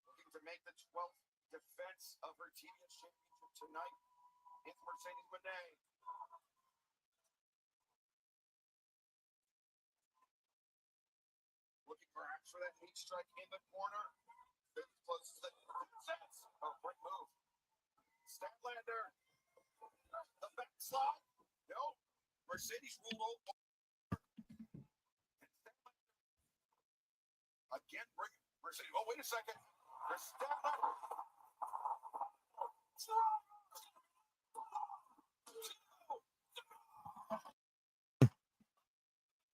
Looking to make the 12th defense of her TBS championship tonight. It's Mercedes Moné. Looking perhaps for that heat strike in the corner. Then closes the defense. Oh, great move. Statlander. The backslide. No. Mercedes ruled over. Again, Mercedes. Oh, wait a second.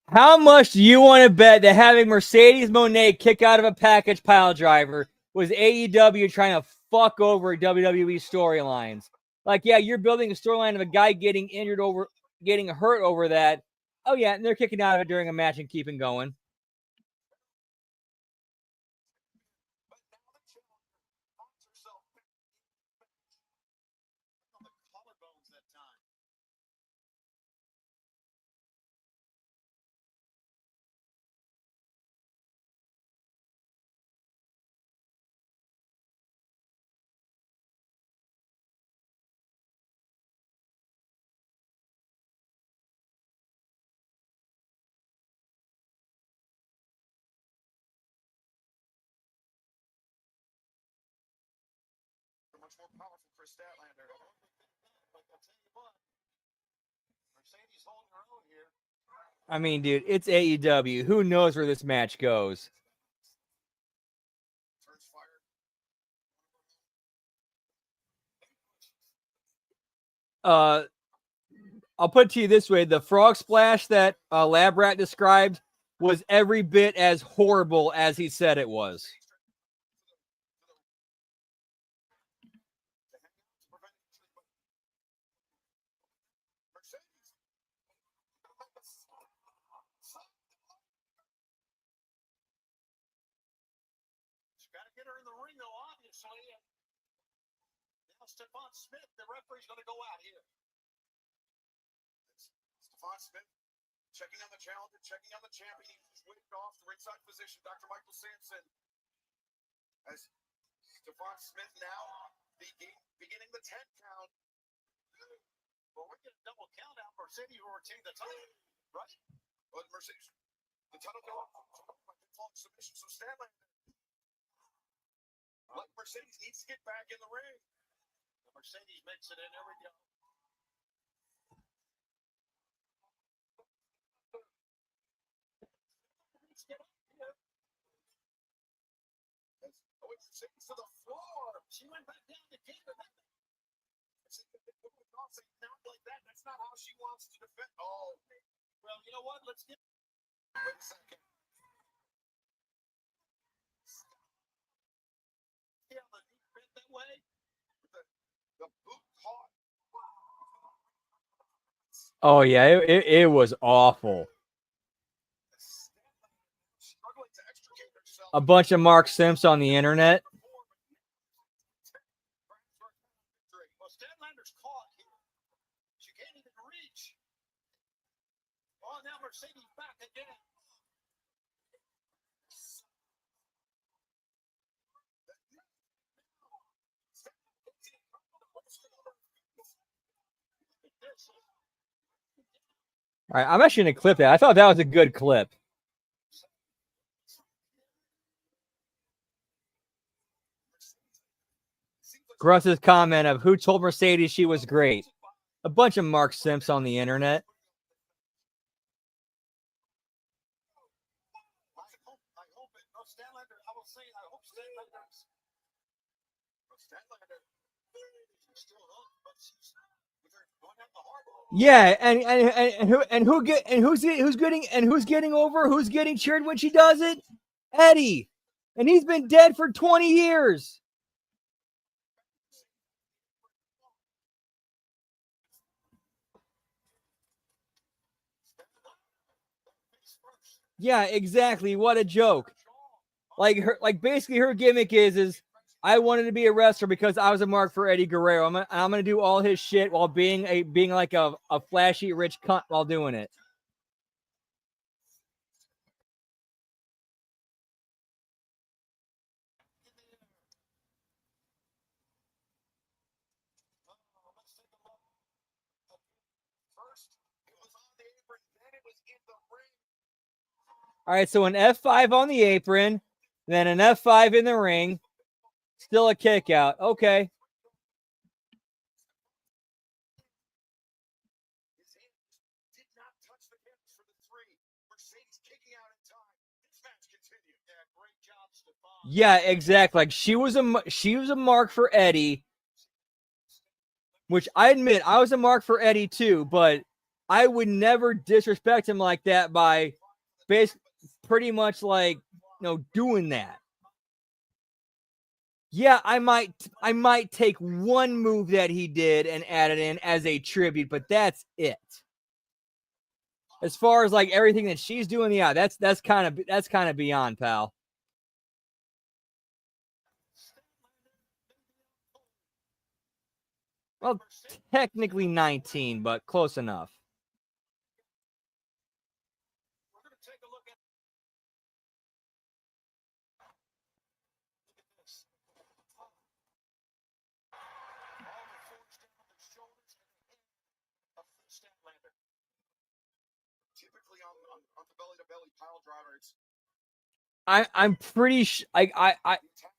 How much do you want to bet that having Mercedes Moné kick out of a package pile driver was AEW trying to fuck over WWE storylines? Like, yeah, you're building a storyline of a guy getting hurt over that. Oh yeah, and they're kicking out of it during a match and keeping going. more powerful Chris Statlander. But I'll tell you what, Mercedes holding her own here. I mean, dude, it's AEW. Who knows where this match goes? Turns fired. I'll put it to you this way: the frog splash that Lab Rat described was every bit as horrible as he said it was. Got to get her in the ring, though, obviously. Now Stephon Smith, the referee's going to go out here. Stephon Smith checking on the challenger, checking on the champion. He's waved off the ringside position, Dr. Michael Sampson. As Stephon Smith now beginning the 10 count. Well, we're getting a double count out. Mercedes will retain the title, right? But Mercedes, the title go up by default submission. So Statlander. Look, Mercedes needs to get back in the ring. Mercedes makes it in. There we go. Oh, it's Mercedes to the floor. She went back down to keep it. Not like that. That's not how she wants to defend. Oh, well, you know what? Let's get. Wait a second. Yeah, the knee bent that way. The boot caught. Oh yeah, it was awful. Struggling to extricate herself. A bunch of Mark Simps on the internet. Well, Statlander's caught here. She can't even reach. Oh, now Mercedes back again. All right, I'm actually gonna clip that. I thought that was a good clip. Gruss's comment of who told Mercedes she was great. A bunch of Mark Simps on the internet. I hope it. No, Statlander. I will say, I hope Statlander's. Statlander. She's still up, but she's going down the hard road. Yeah, who's getting over? Who's getting cheered when she does it? Eddie, and he's been dead for 20 years. Yeah, exactly. What a joke. Like basically her gimmick is I wanted to be a wrestler because I was a mark for Eddie Guerrero. I'm gonna do all his shit while being like a flashy rich cunt while doing it. First, it was on the apron, then it was in the ring. All right, so an F5 on the apron, then an F5 in the ring, still a kick out. Okay. His hand did not touch the canvas for the 3. Mercedes kicking out in time. This match continued. Yeah, great job, Stephon. Yeah, exactly. Like she was a mark for Eddie, which I admit I was a mark for Eddie too, but I would never disrespect him like that by basically pretty much like doing that. Yeah, I might take one move that he did and add it in as a tribute, but that's it. As far as like everything that she's doing, yeah, that's kind of beyond, pal. Well, technically 19, but close enough. We're going to take a look at this. All the force down on the shoulders and the head of Statlander. Typically on the belly-to-belly pile driver, it's I'm pretty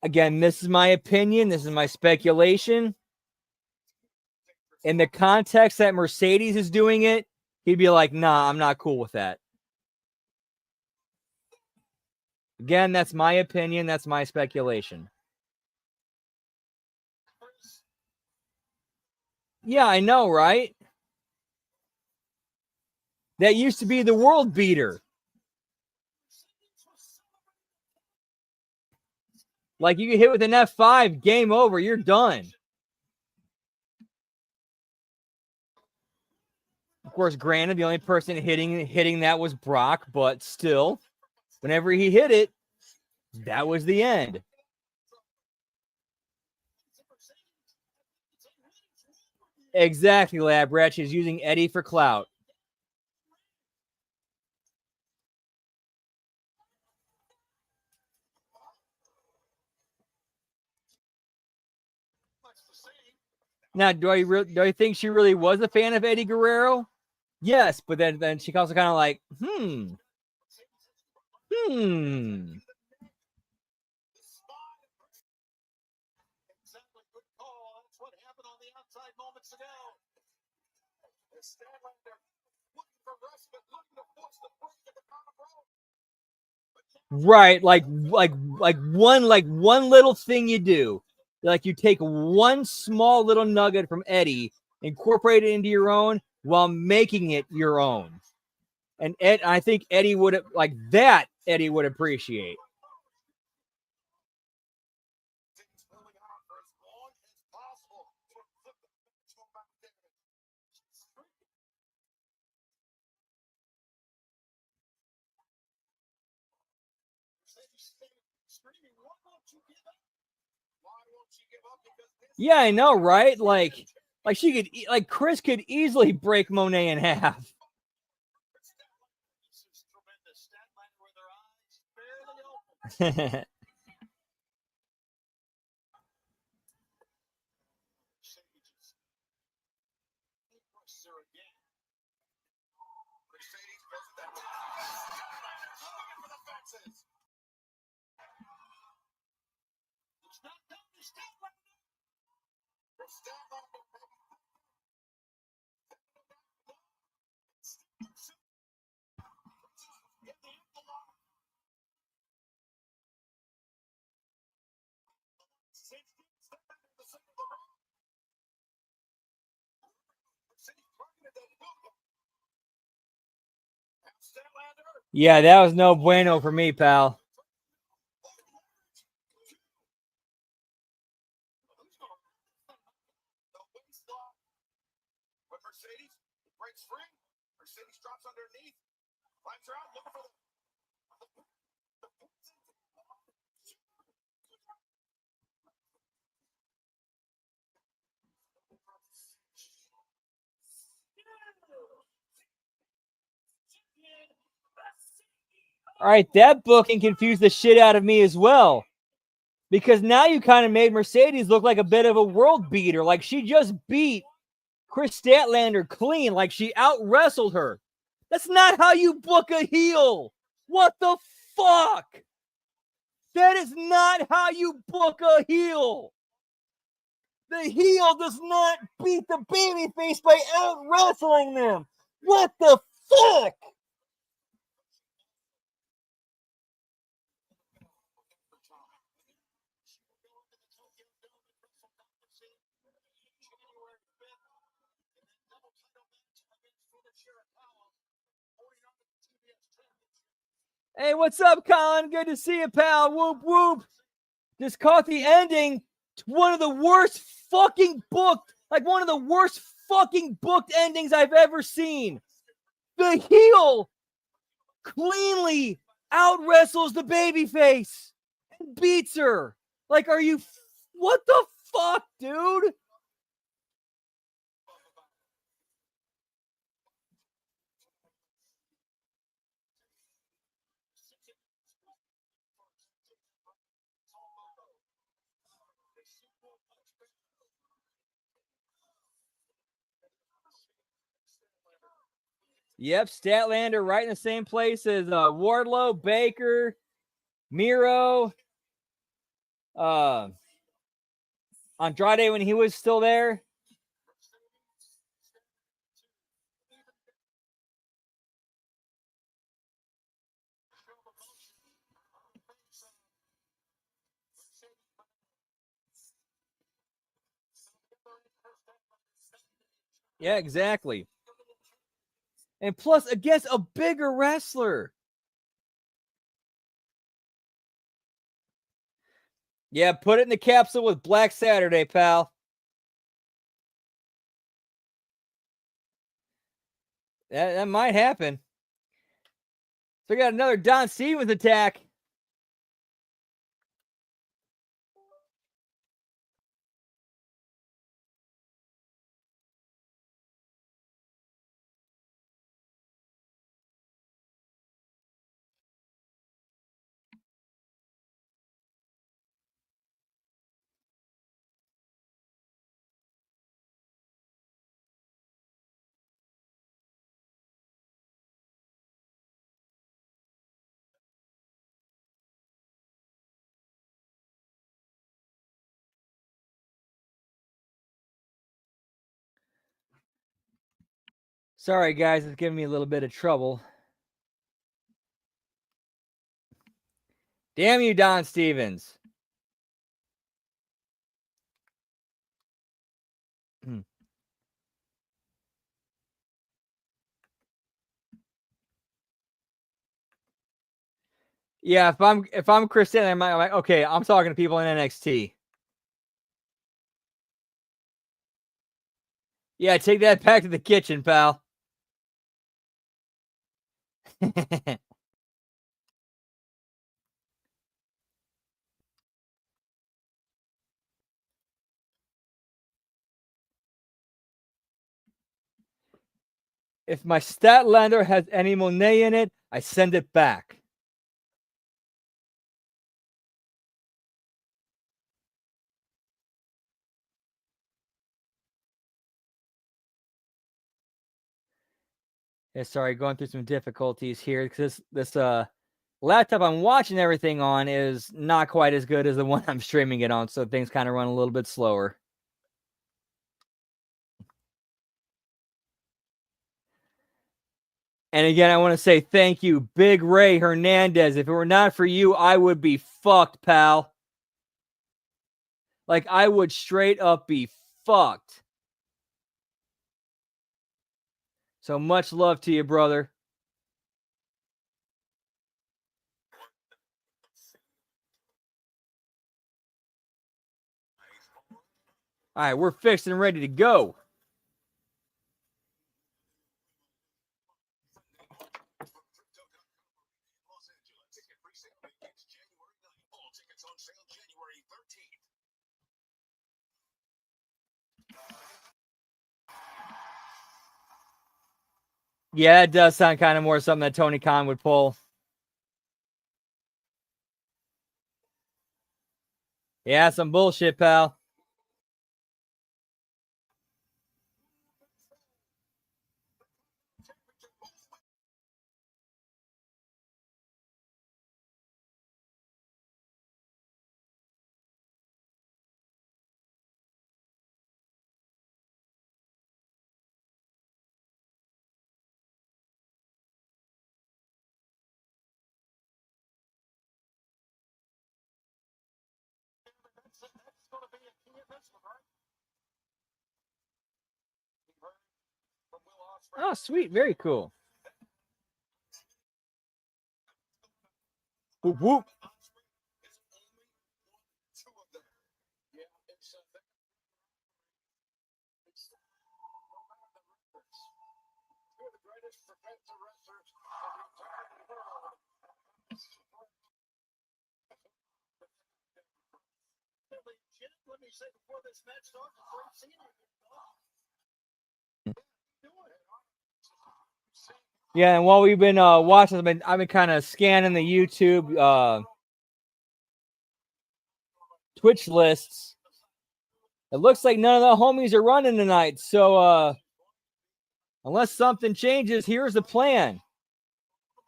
again, this is my opinion, this is my speculation. In the context that Mercedes is doing it, he'd be like, nah, I'm not cool with that. Again, that's my opinion, that's my speculation. Yeah, I know, right? That used to be the world beater. Like, you get hit with an F5, game over, you're done. Of course, granted, the only person hitting that was Brock, but still, whenever he hit it, that was the end. Exactly, Lab Ratch is using Eddie for clout. Now, do I think she really was a fan of Eddie Guerrero? Yes, but then she also kind of like, hmm. Exactly, good call. That's what happened on the outside moments ago. Statlander looking for respite, looking to force the break at the bottom row. Right, like one little thing you do, like you take one small little nugget from Eddie, incorporate it into your own while making it your own. And I think Eddie would like that. Eddie would appreciate. Yeah, I know, right? Like she could, like Chris could easily break Monet in half. Yeah, that was no bueno for me, pal. Mercedes breaks free. Mercedes drops underneath. Climbs around, looking for the. All right, that booking confused the shit out of me as well. Because now you kind of made Mercedes look like a bit of a world beater. Like she just beat Chris Statlander clean. Like she out wrestled her. That's not how you book a heel. What the fuck? That is not how you book a heel. The heel does not beat the babyface by out wrestling them. What the fuck? Hey, what's up, Colin? Good to see you, pal. Whoop, whoop. Just caught the ending. One of the worst fucking booked, like one of the worst fucking booked endings I've ever seen. The heel cleanly out wrestles the babyface and beats her. Like, are you, what the fuck, dude? Yep, Statlander right in the same place as Wardlow, Baker, Miro, Andrade when he was still there. Yeah, exactly. And plus, against a bigger wrestler. Yeah, put it in the capsule with Black Saturday, pal. That might happen. So we got another Don Stevens attack. Sorry, guys, it's giving me a little bit of trouble. Damn you, Don Stevens. Yeah, if I'm Chris Stanley, I'm like, okay, I'm talking to people in NXT. Yeah, take that back to the kitchen, pal. If my Statlander has any Monet in it, I send it back. Yeah, sorry, going through some difficulties here because this laptop I'm watching everything on is not quite as good as the one I'm streaming it on, so things kind of run a little bit slower. And again, I want to say thank you, Big Ray Hernandez. If it were not for you, I would be fucked, pal. Like, I would straight up be fucked. So much love to you, brother. All right, we're fixed and ready to go. Yeah, it does sound kind of more something that Tony Khan would pull. Yeah, some bullshit, pal. Oh, sweet. Very cool. Whoop, whoop. Yeah, and while we've been watching, I've been kind of scanning the YouTube Twitch lists. It looks like none of the homies are running tonight. So unless something changes, here's the plan.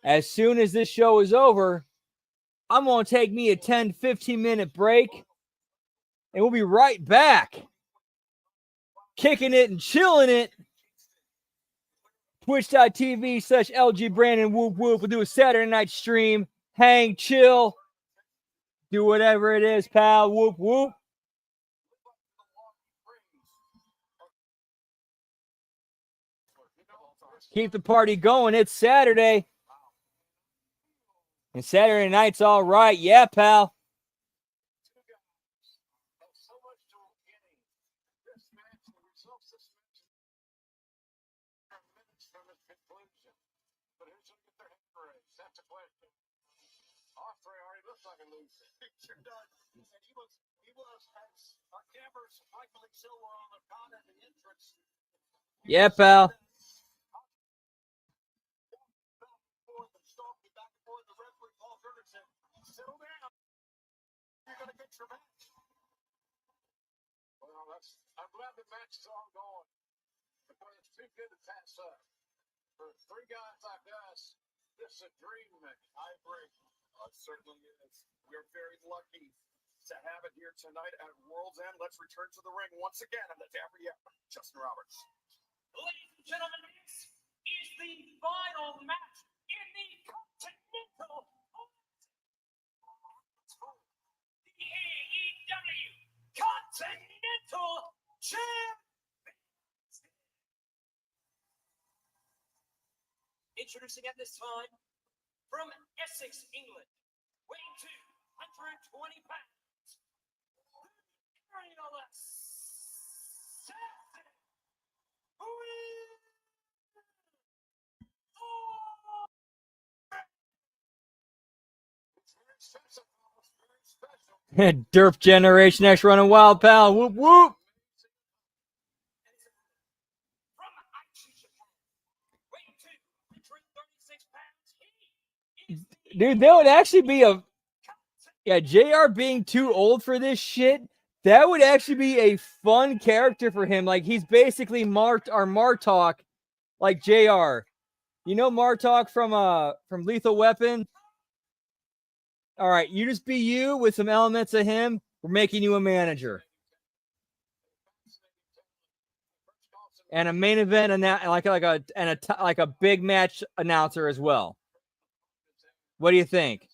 As soon as this show is over, I'm going to take me a 10, 15-minute break, and we'll be right back. Kicking it and chilling it. Twitch.tv/LG Brandon Whoop Whoop. We'll do a Saturday night stream. Hang, chill. Do whatever it is, pal. Whoop whoop. Keep the party going. It's Saturday. And Saturday night's all right. Yeah, pal. Osprey already looks like a loser. He sure does. And he was as our cameras, rightfully so, were on the con at the entrance. Yeah, pal. Settle down. You're gonna get your match. Well, I'm glad the match is ongoing. Because it's too good to pass up. For three guys like us, this is a dream match. I agree. It certainly is. We're very lucky to have it here tonight at World's End. Let's return to the ring once again in the Dapper Yep, Justin Roberts. Ladies and gentlemen, this is the final match in the Continental the AEW Continental Championship. Introducing at this time, from Essex, England, weighing 220 pounds, Ariel Assassin. Derp Generation X running wild, pal. Whoop whoop. From Aichi, Japan, weighing 236 pounds, he is the Dude, that would actually be a... Yeah, JR being too old for this shit, that would actually be a fun character for him. Like, he's basically Martok, like JR. You know Martok from Lethal Weapon? All right, you just be you with some elements of him. We're making you a manager. And a main event and like a big match announcer as well. What do you think?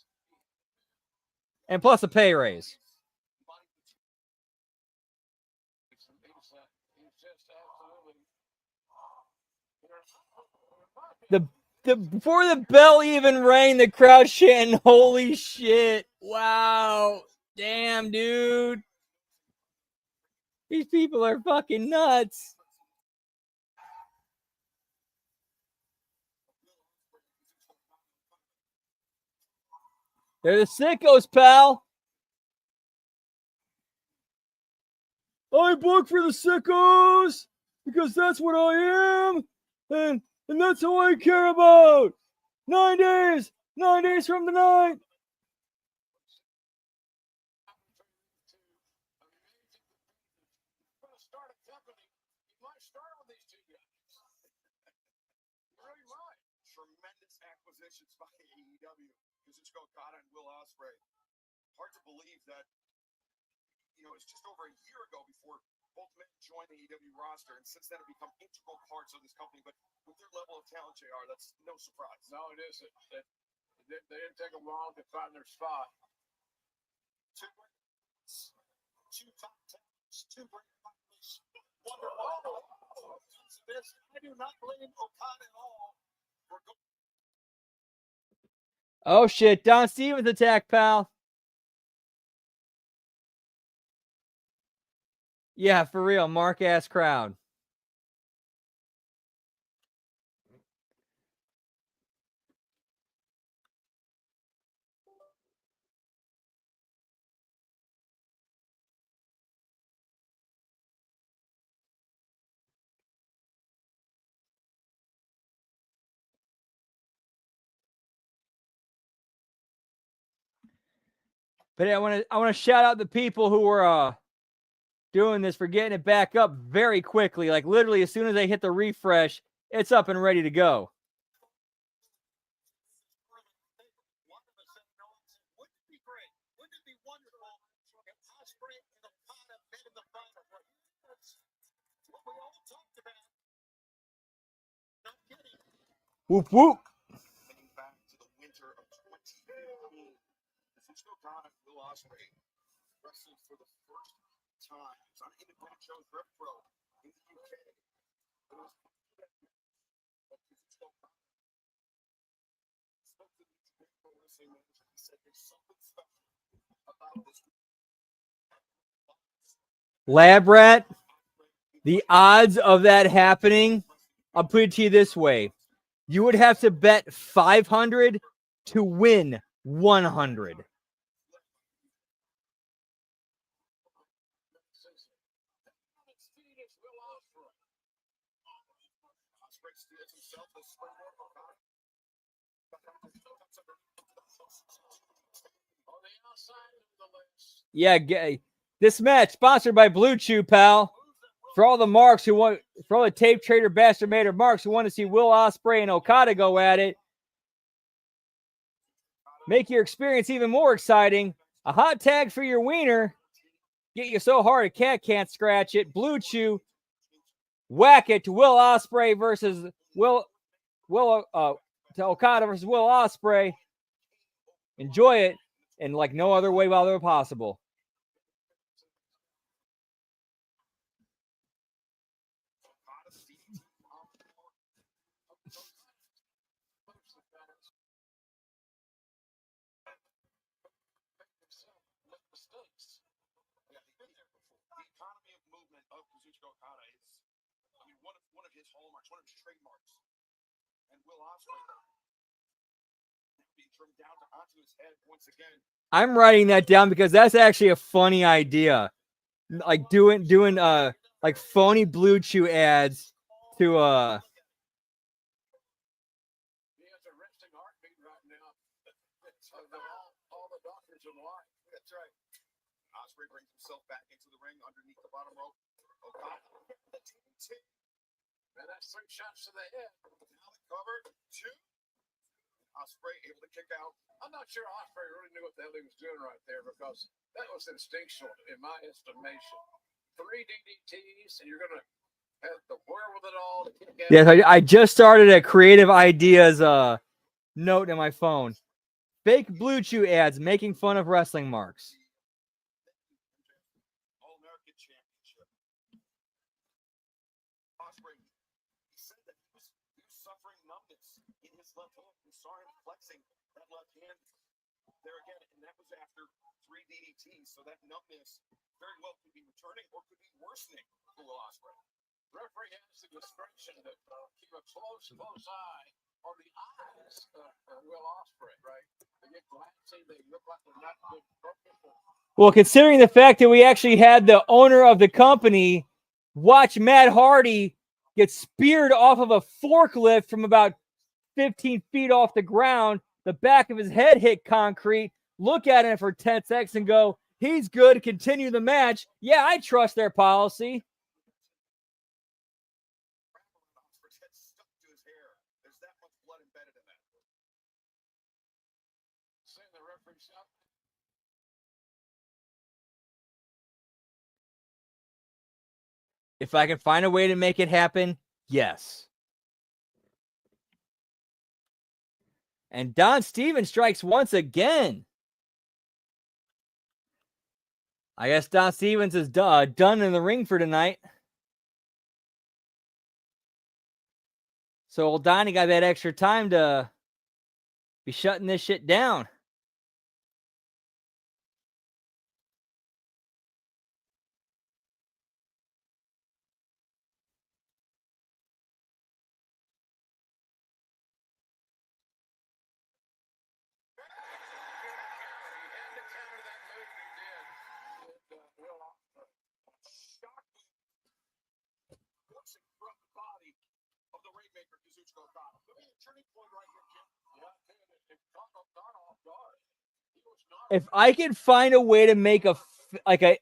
And plus a pay raise. The before the bell even rang, the crowd chanting, "Holy shit! Wow! Damn, dude! These people are fucking nuts." They're the sickos, pal. I book for the sickos because that's what I am, and that's all I care about. 9 days from tonight. Tremendous acquisitions by AEW. Kazuchika Okada and Will Ospreay. Hard to believe that, it's just over a year ago before both men joined the AEW roster, and since then have become integral parts of this company. But with their level of talent, JR, that's no surprise. No, it isn't. They didn't take them long to find their spot. Two top talents, two great fighters. I do not blame Okada at all for going. Oh shit, Don Stevens attack, pal. Yeah, for real, mark ass crowd. But I want to shout out the people who were doing this for getting it back up very quickly. Like literally, as soon as they hit the refresh, it's up and ready to go. Whoop whoop. Heading back to the winter of 2015, Kazuchika Okada and Will Ospreay wrestled for the first time. It's on independent shows, Rev Pro in the UK. It was but Kazuchika Okada spoke to the New Japan Pro Wrestling manager. He said there's something special about this. Lab rat. The odds of that happening, I'll put it to you this way. You would have to bet 500 to win 100. Yeah, this match sponsored by Blue Chew, pal. For all the marks who want, for all the tape trader bastard mater marks who want to see Will Ospreay and Okada go at it, make your experience even more exciting. A hot tag for your wiener. Get you so hard a cat can't scratch it. Blue Chew. Whack it to Will Ospreay versus to Okada versus Will Ospreay. Enjoy it in like no other way while they're possible. Okada is, I mean, one of his hallmarks, one of his trademarks. And Will Ospreay being trimmed down onto his head once again. I'm writing that down because that's actually a funny idea. Like doing like phony Blue Chew ads to He has a resting heartbeat right now. All the doctors are lying. That's right. Ospreay brings himself back into the ring underneath the bottom rope. Okada, the TNT. And that's 3 shots to the head. Now the cover, 2. Ospreay able to kick out. I'm not sure Ospreay really knew what the hell he was doing right there because that was instinctual in my estimation. 3 DDTs, and you're going to have the wherewithal to kick out. Yes, I just started a creative ideas note in my phone. Fake Blue Chew ads making fun of wrestling marks. All-American Championship. Ospreay, he said that he was suffering numbness in his left hand. We saw him flexing that left hand there again, and that was after 3 DDTs. So that numbness very well could be returning or could be worsening for Will Ospreay. Referee has the discretion to keep a close eye on the eyes of Will Ospreay, right? They get glancing, they look like they're not good focus. Well, considering the fact that we actually had the owner of the company watch Matt Hardy get speared off of a forklift from about 15 feet off the ground, the back of his head hit concrete, look at it for 10 seconds and go, he's good, continue the match. Yeah, I trust their policy. Stuck to his hair. There's that much blood embedded in that. Saying the referee shot. If I can find a way to make it happen, yes. And Don Stevens strikes once again. I guess Don Stevens is done in the ring for tonight. So old Donnie got that extra time to be shutting this shit down. If I could find a way to make a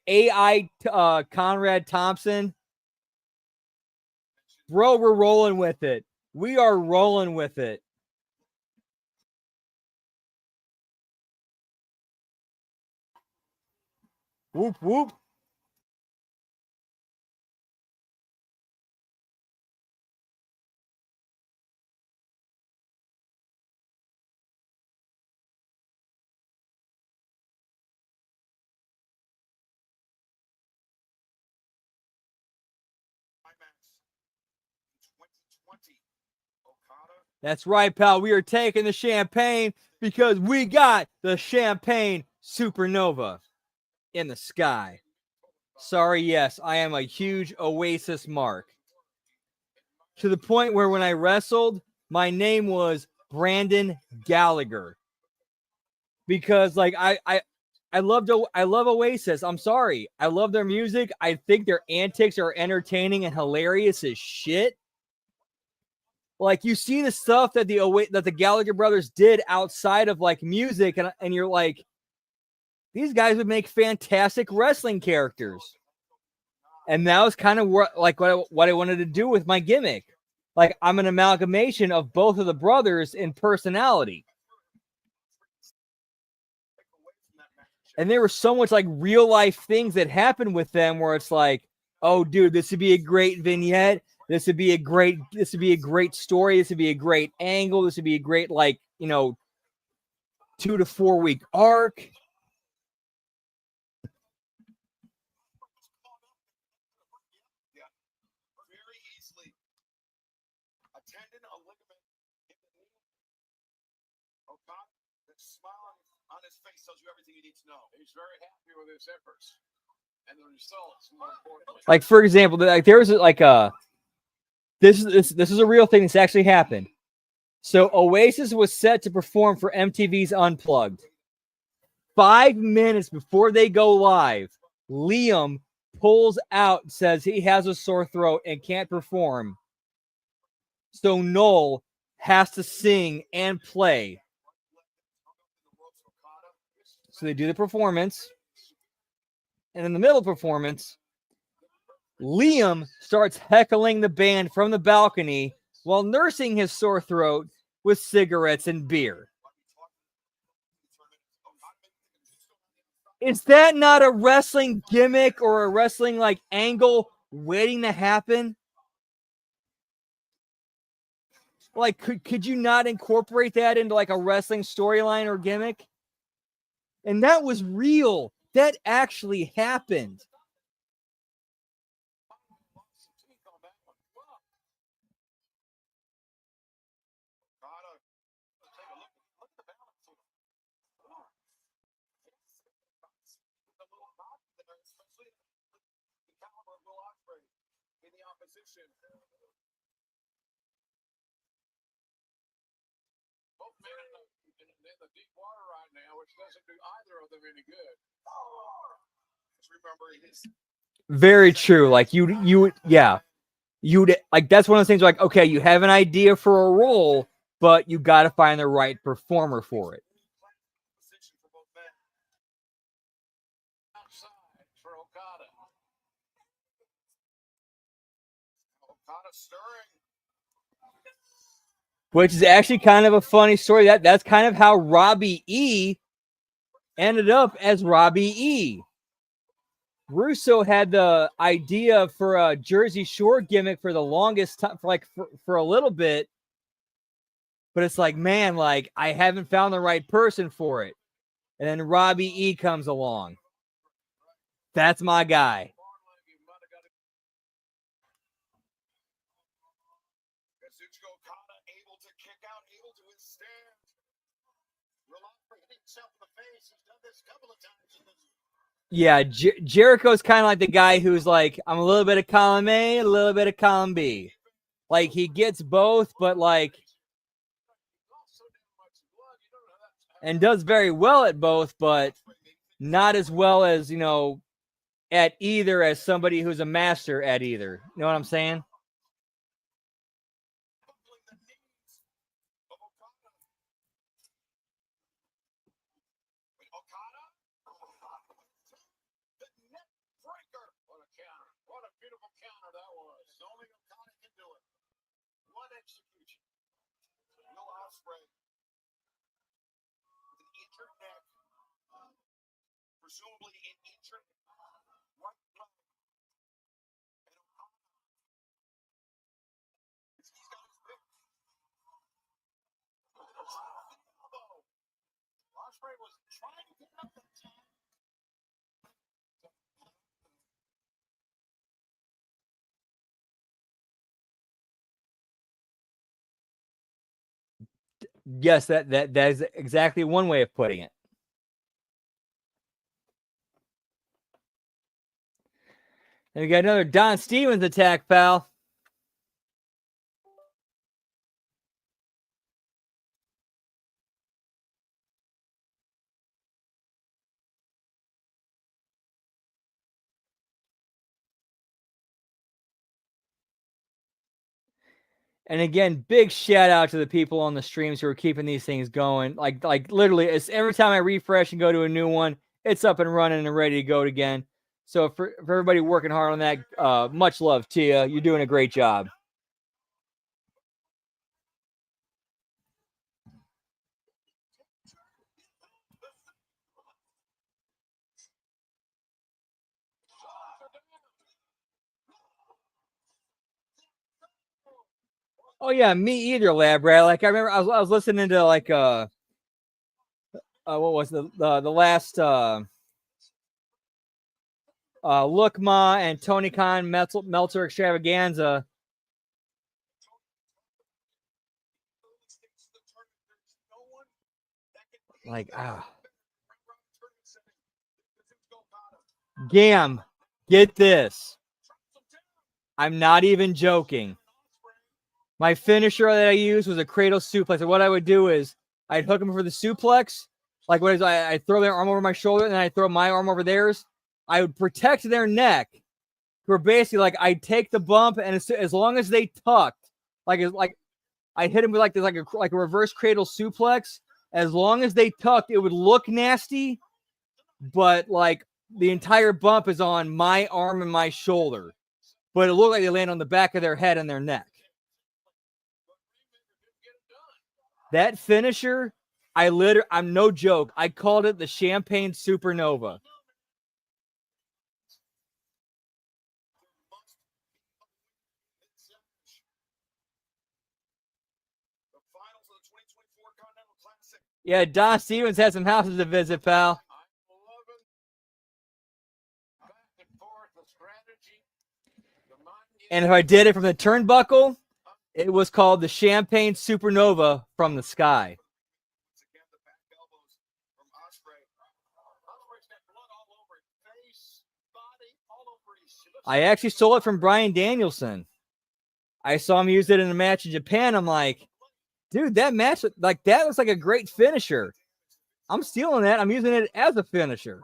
AI Conrad Thompson, bro, we're rolling with it. We are rolling with it. Whoop whoop. That's right, pal. We are taking the champagne because we got the champagne supernova in the sky. Sorry, yes, I am a huge Oasis mark. To the point where when I wrestled, my name was Brandon Gallagher. Because like I love Oasis. I'm sorry. I love their music. I think their antics are entertaining and hilarious as shit. Like you see the stuff that the Gallagher brothers did outside of like music, and you're like, these guys would make fantastic wrestling characters. And that was kind of what I wanted to do with my gimmick. Like I'm an amalgamation of both of the brothers in personality. And there were so much like real life things that happened with them where it's like, oh dude, this would be a great vignette. This would be a great story. This would be a great angle. This would be a great, 2 to 4 week arc. On his face tells you everything you need to know. He's very happy with his efforts and the results. More importantly, like for example, like there was like a this is a real thing. This actually happened. So Oasis was set to perform for MTV's Unplugged. 5 minutes before they go live, Liam pulls out, says he has a sore throat and can't perform. So Noel has to sing and play. So they do the performance. And in the middle of the performance, Liam starts heckling the band from the balcony while nursing his sore throat with cigarettes and beer. Is that not a wrestling gimmick or a wrestling angle waiting to happen? Like, could you not incorporate that into a wrestling storyline or gimmick? And that was real. That actually happened. in the opposition. Both men in the deep water right now, which doesn't do either of them any good. Just remember his. Very true. Like you'd like that's one of those things like, okay, you have an idea for a role, but you got to find the right performer for it. Outside for Okada. Okada stirring. Which is actually kind of a funny story. That's kind of how Robbie E ended up as Robbie E. Russo had the idea for a Jersey Shore gimmick for the longest time, for a little bit. But it's like, man, I haven't found the right person for it. And then Robbie E comes along. That's my guy. Okada able to kick out, able to withstand. Reluctant hitting himself in the face. He's done this a couple of times in this. Yeah, Jericho's kind of like the guy who's like, I'm a little bit of column A, a little bit of column B. Like, he gets both, but and does very well at both, but not as well as, at either as somebody who's a master at either. You know what I'm saying? What a counter. What a beautiful counter that was. Only Okada can do it. One execution. No Ospreay. With an injured neck. Presumably an injured right leg. And Okada. He's got his pick. Ospreay was trying to get up that time. Yes, that is exactly one way of putting it. And we got another Don Stevens attack, pal. And again, big shout out to the people on the streams who are keeping these things going. Like literally, it's every time I refresh and go to a new one, it's up and running and ready to go again. So for everybody working hard on that, much love to you. You're doing a great job. Oh yeah, me either, Lab Rat. Like I remember, I was listening to like what was the last Look Ma and Tony Khan Meltzer extravaganza. Like Gam, get this. I'm not even joking. My finisher that I used was a cradle suplex. And what I would do is I'd hook him for the suplex. Like what is I throw their arm over my shoulder and then I throw my arm over theirs. I would protect their neck. Where basically like I'd take the bump and as long as they tucked, like I'd hit him with like this like a reverse cradle suplex. As long as they tucked, it would look nasty, but like the entire bump is on my arm and my shoulder. But it looked like they land on the back of their head and their neck. That finisher, I'm no joke. I called it the Champagne Supernova. Yeah, Don Stevens had some houses to visit, pal. And if I did it from the turnbuckle, it was called the Champagne Supernova from the sky. I actually stole it from Bryan Danielson. I saw him use it in a match in Japan. I'm like, dude, that match, like that looks like a great finisher. I'm stealing that. I'm using it as a finisher.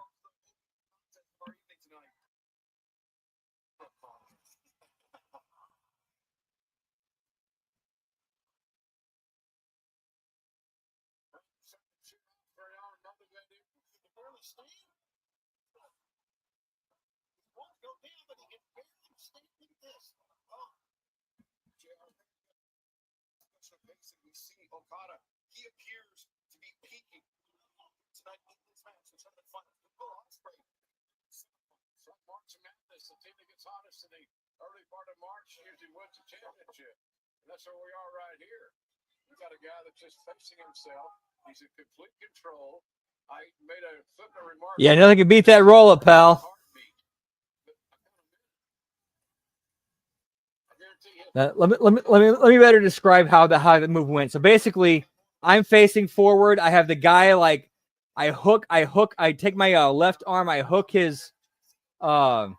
He appears to be peaking tonight in this match. It's something fun. March Madness, the team that gets hottest in the early part of March usually wins the championship. And that's where we are right here. We've got a guy that's just facing himself. He's in complete control. I made a flippant remark. Yeah, nothing can beat that roll up, pal. Let me better describe how the move went. So basically, I'm facing forward. I have the guy like I take my left arm, I hook his what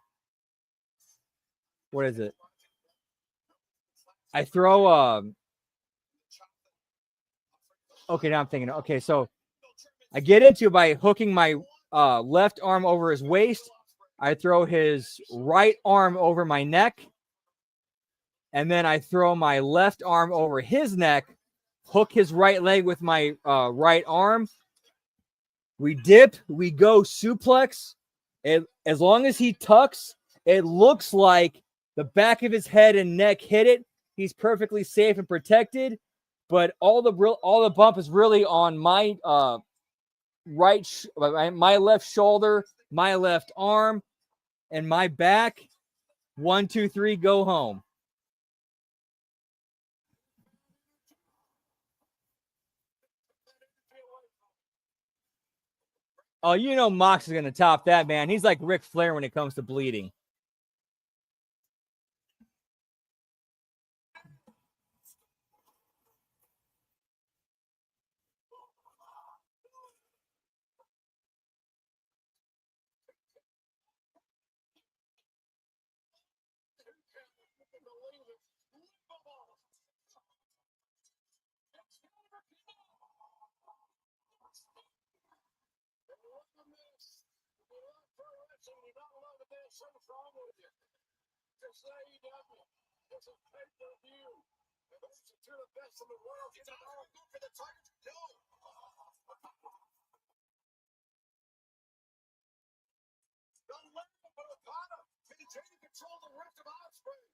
is it? I throw okay, now I'm thinking. Okay, so I get into by hooking my left arm over his waist. I throw his right arm over my neck. And then I throw my left arm over his neck, hook his right leg with my right arm. We dip, we go suplex. As long as he tucks, it looks like the back of his head and neck hit it. He's perfectly safe and protected. But all the bump is really on my my left shoulder, my left arm, and my back. 1, 2, 3, go home. Oh, you know Mox is going to top that, man. He's like Ric Flair when it comes to bleeding. This AEW. This is pay-per-view. And this is two of the best in the world. You don't know who for the Tigers. No. The left of Okada. Maintaining control of the rest of Osprey.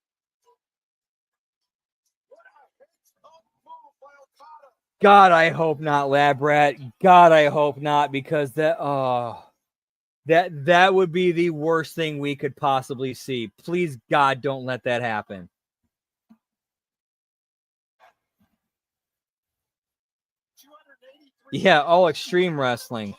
What a hit-up move by Okada. God, I hope not, Lab Rat. God, I hope not, because that would be the worst thing we could possibly see. Please, God, don't let that happen. Yeah, all Extreme Wrestling.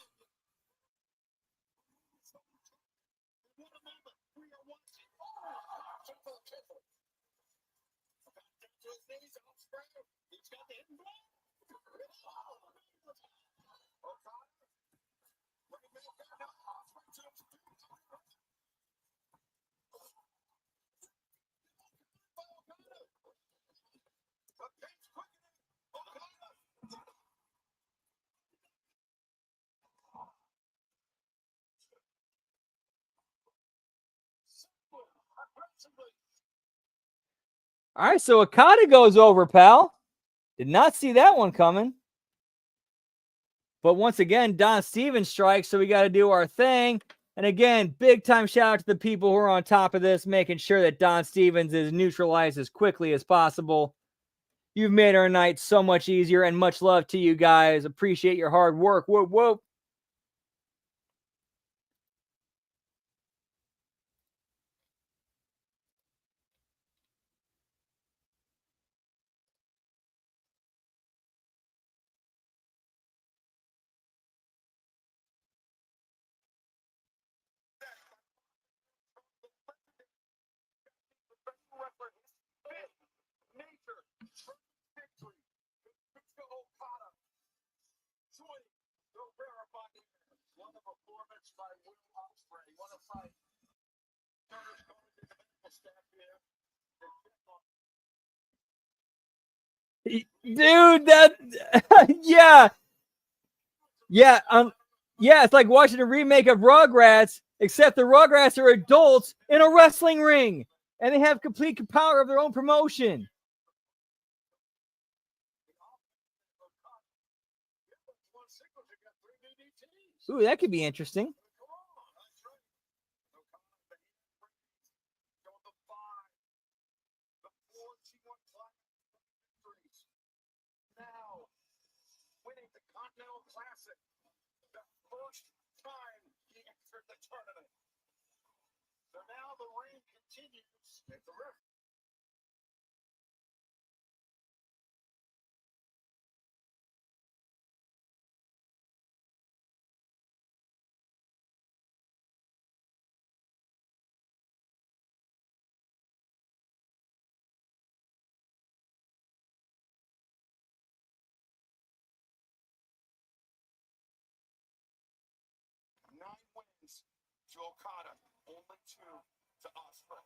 All right, so Okada goes over, pal. Did not see that one coming. But once again, Don Stevens strikes, so we got to do our thing. And again, big time shout out to the people who are on top of this, making sure that Don Stevens is neutralized as quickly as possible. You've made our night so much easier, and much love to you guys. Appreciate your hard work. Whoop, whoop. Dude, that yeah. Yeah, it's like watching a remake of Rugrats, except the Rugrats are adults in a wrestling ring, and they have complete power of their own promotion. Ooh, that could be interesting. Now, winning the Continental Classic, the first time he entered the tournament. So now the reign continues at the ref. Nine wins to Okada, only 2 to Osprey.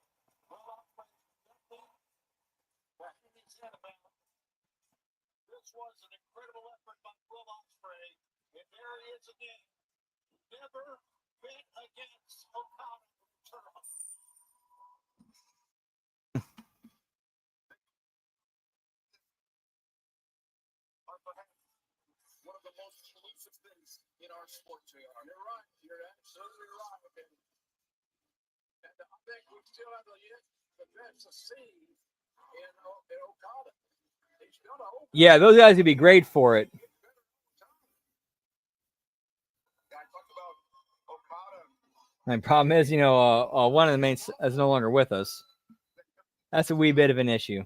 This was an incredible effort by Will Osprey, and there he is again. Never bet against Okada in the tournament. One of the most exclusive things in our sport, JR. You're right. You're absolutely right. And I think we still have the best to see in Okada. He's gonna open. Yeah, those guys would be great for it. I talked about Okada. And problem is, one of the main is no longer with us. That's a wee bit of an issue.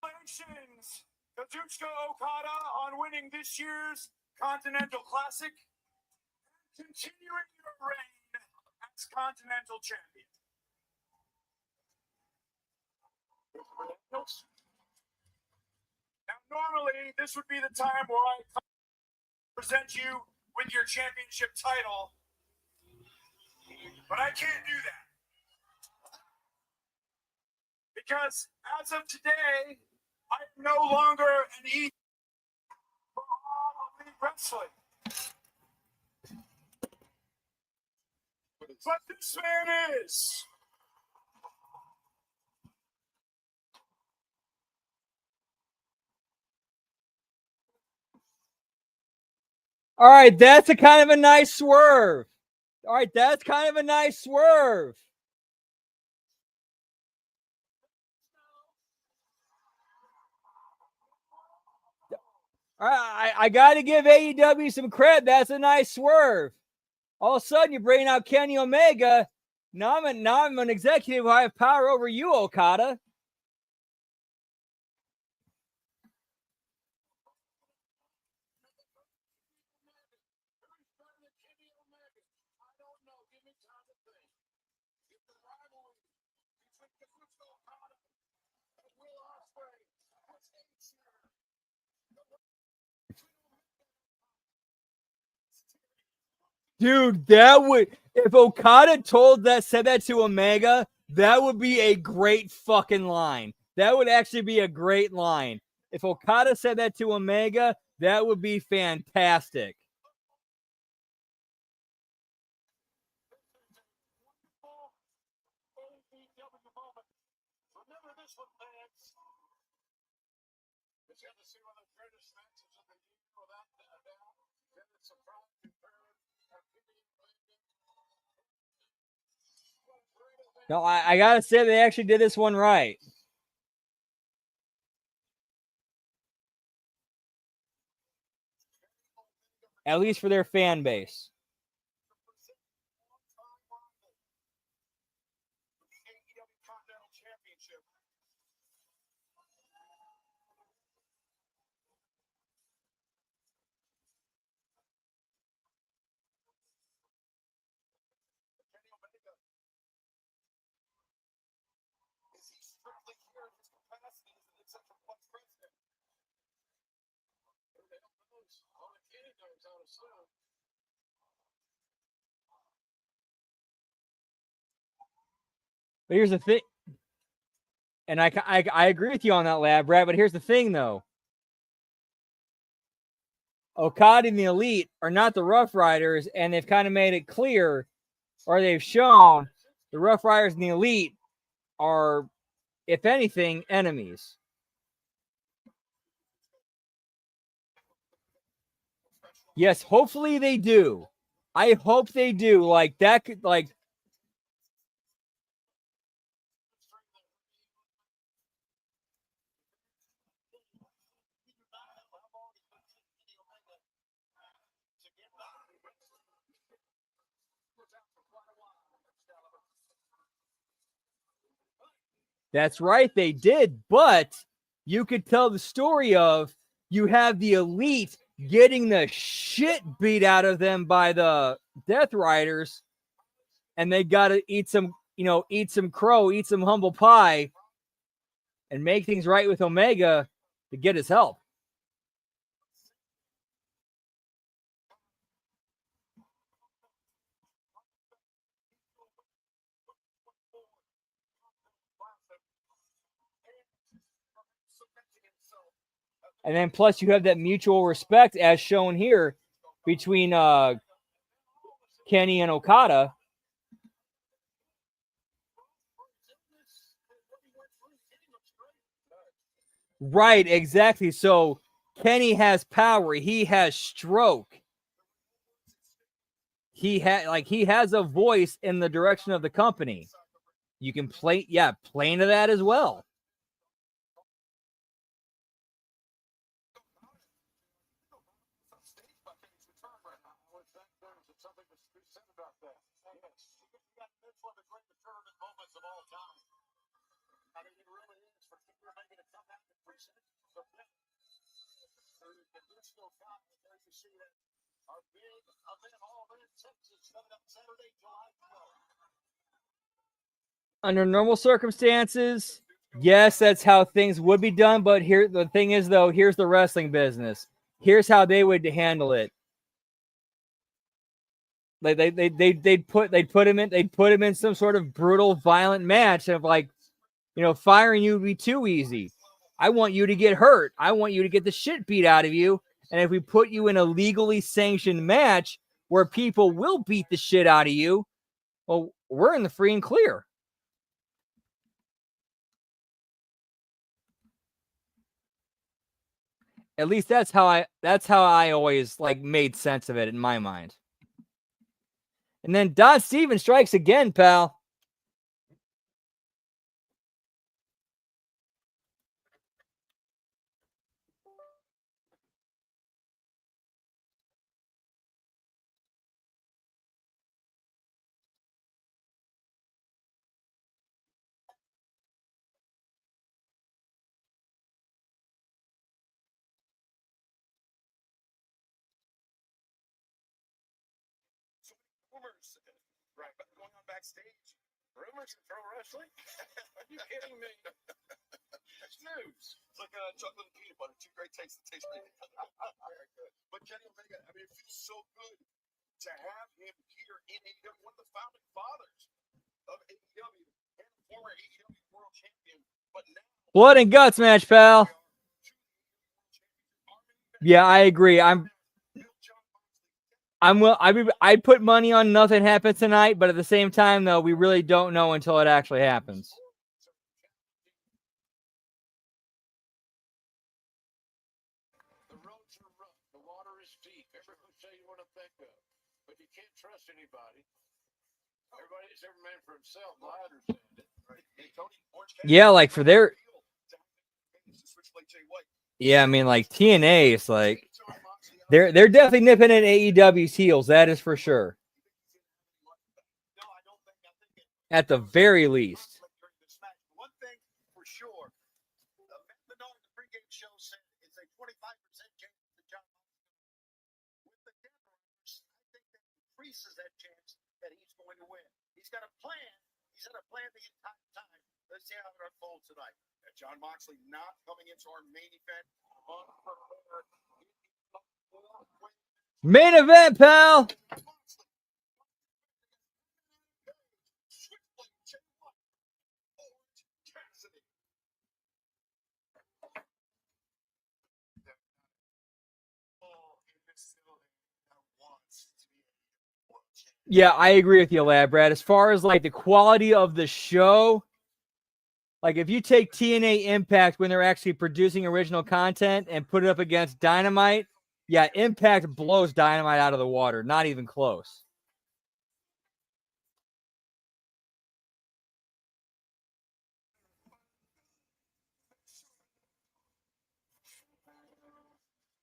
Congratulations, Kazuchika Okada, on winning this year's Continental Classic, continuing your reign as Continental Champion. Now, normally, this would be the time where I present you with your championship title, but I can't do that. Because as of today, I'm no longer an E. wrestling. But this man is. All right, that's a kind of a nice swerve. All right, that's kind of a nice swerve. All right, I got to give AEW some credit. That's a nice swerve. All of a sudden, you're bringing out Kenny Omega. Now I'm an executive who I have power over you, Okada. Dude, that would, if Okada said that to Omega, that would be a great fucking line. That would actually be a great line. If Okada said that to Omega, that would be fantastic. Remember this one, fans. It's going to see one of the greatest matches of the year without a doubt. Then it's a proud comparative. No, I gotta say they actually did this one right. At least for their fan base. But here's the thing, and I agree with you on that, Lab Rat. But here's the thing, though. Okada and the Elite are not the Rough Riders, and they've kind of made it clear, or they've shown the Rough Riders and the Elite are, if anything, enemies. Yes, hopefully they do. I hope they do. Like that could That's right, they did. But you could tell the story of you have the Elite getting the shit beat out of them by the Death Riders, and they got to eat some crow, eat some humble pie, and make things right with Omega to get his help. And then plus you have that mutual respect as shown here between Kenny and Okada. Right, exactly. So Kenny has power. He has stroke. He has a voice in the direction of the company. You can play into that as well. Under normal circumstances, yes, that's how things would be done. But here, the thing is, though, here's the wrestling business. Here's how they would handle it. Like they'd put him in some sort of brutal, violent match of firing you would be too easy. I want you to get hurt. I want you to get the shit beat out of you, And if we put you in a legally sanctioned match where people will beat the shit out of you, well, we're in the free and clear. At least that's how I always like made sense of it in my mind. And then Don Stevens strikes again, pal. Rumors, right? But going on backstage, rumors in pro wrestling. Are you kidding me? It's news. It's like chocolate and peanut butter. Two great tastes that taste like very good. But Kenny Omega, I mean, it feels so good to have him here in AEW, one of the founding fathers of AEW and former AEW World Champion. But now, Blood and guts match, pal. Yeah, I agree. I put money on nothing happens tonight, but at the same time, though, we really don't know until it actually happens. the roads are rough, the water is deep. Every cliche you want to think of, but you can't trust anybody. Everybody's every man for himself. I understand it. Right. Hey, Tony, Yeah, like for their. Yeah, I mean, like TNA is like they're definitely nipping at AEW's heels. That is for sure. At the very least. One thing for sure, Matt Menard, the pregame show said it's a 25% chance that John with the death runners, I think that increases that chance that he's going to win. He's got a plan. He's had a plan the entire time. Let's see how it unfolds tonight. John Moxley not coming into our main event. Main event, pal. Yeah, I agree with you, Lad, Brad. As far as like the quality of the show, like if you take TNA Impact when they're actually producing original content and put it up against Dynamite, yeah, Impact blows Dynamite out of the water. Not even close.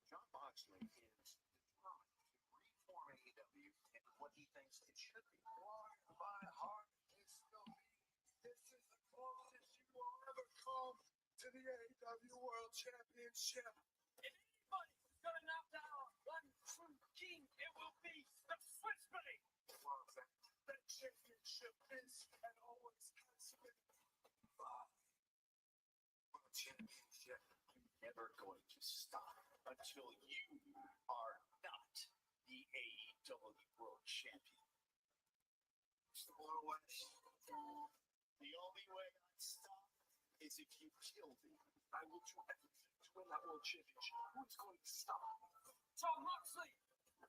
John Moxley is determined to reform AEW into what he thinks it should be. My heart is still beating. This is the closest you will ever come to the AEW World Championship. If anybody was going to knock down one true king, it will be the Swiss Blade. The championship is and always has been World Championship. I'm never going to stop until you are not the AEW World Champion. It's the blow away. The only way I stop is if you kill me. I will do everything to win that World Championship. Who's going to stop? John Moxley.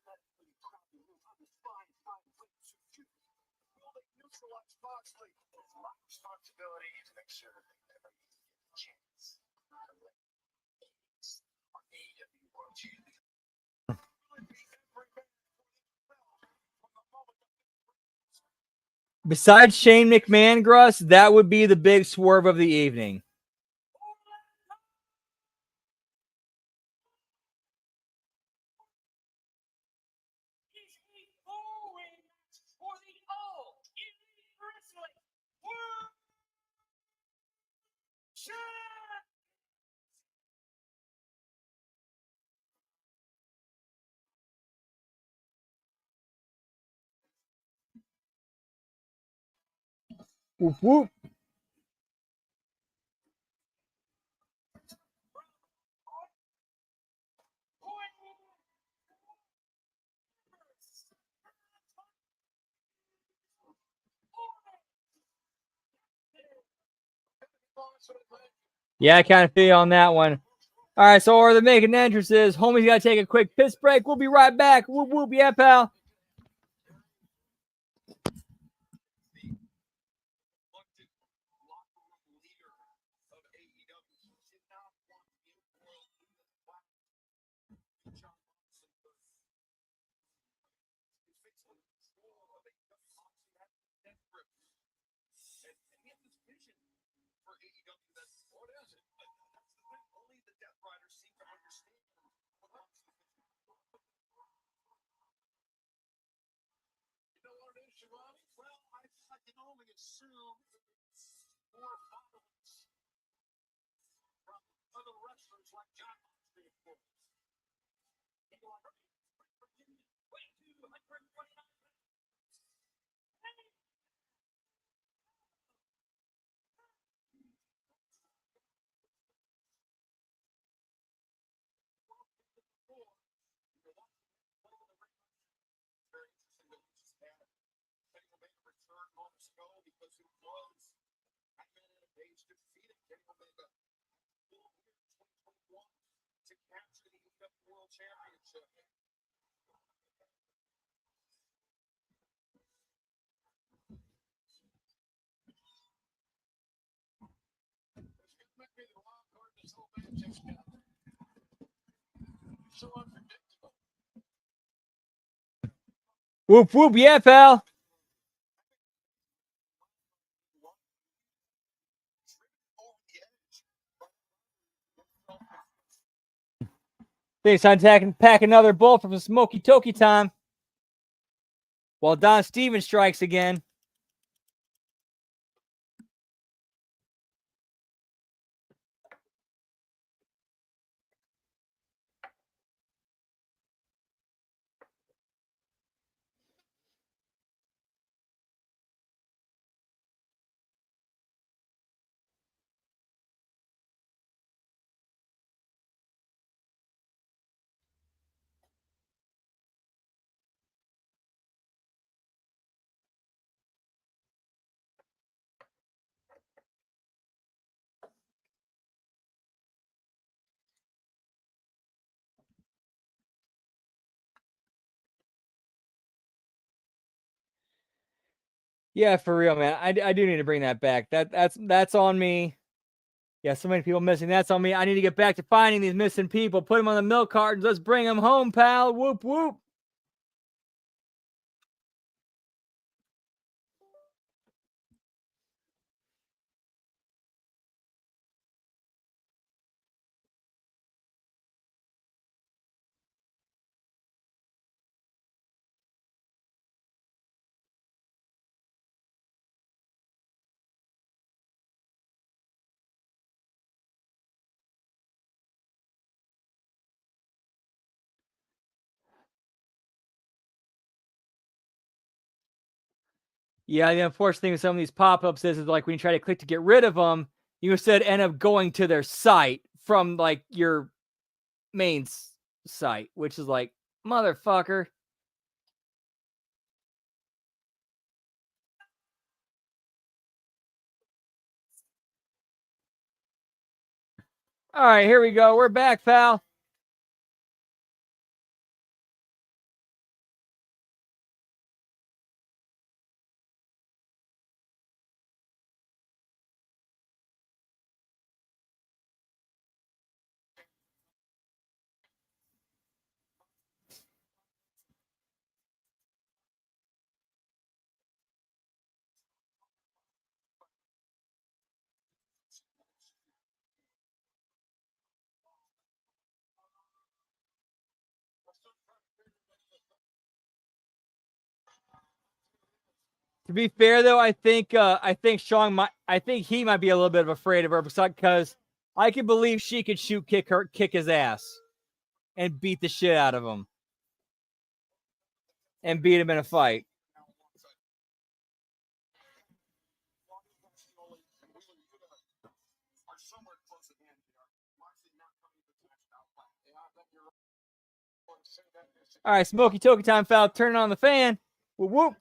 That really probably move on the fine ways to do. Will they neutralize Moxley? It's my responsibility to make sure that they never get a chance to let on AEW World Champion. Besides Shane McMahon, Gruss, that would be the big swerve of the evening. Is a four-way match for the All Elite Wrestling World Championship. Whoop, whoop. Yeah, I kind of feel you on that one. All right, so are they making entrances? Homie's got to take a quick piss break. We'll be right back. Whoop, whoop. Yeah, pal. Elected locker room leader of AEW. He did not want the world leader. John Morrison was basically control of AEW. Moxley had death grip. And he had this vision for AEW that, what is it? That's the thing. Only the Death Riders seem to understand what Moxley's vision. You know what it is, Shivani? Well, I can only assume more violence from other wrestlers like John Moxley, of course. Very interesting that we just had Kenny Omega return moments ago because it was Hangman and Page defeated Kenny Omega still here in 2021 to capture the AEW World Championship. This might be the wild card in this whole match. So unpredictable. Whoop, whoop. Yeah, pal. Thanks, on pack another bolt from Smoky Toki time. While Don Stevens strikes again. Yeah, for real, man. I do need to bring that back. That's on me. Yeah, so many people missing. That's on me. I need to get back to finding these missing people. Put them on the milk cartons. Let's bring them home, pal. Whoop, whoop. Yeah, the unfortunate thing with some of these pop-ups is like when you try to click to get rid of them, you instead end up going to their site from like your main site, which is like, motherfucker. All right, here we go. We're back, pal. To be fair, though, I think Sean I think he might be a little bit afraid of her because I can believe she could kick his ass, and beat the shit out of him, and beat him in a fight. All right, Smoky Toki time, foul. Turn on the fan. Whoop whoop.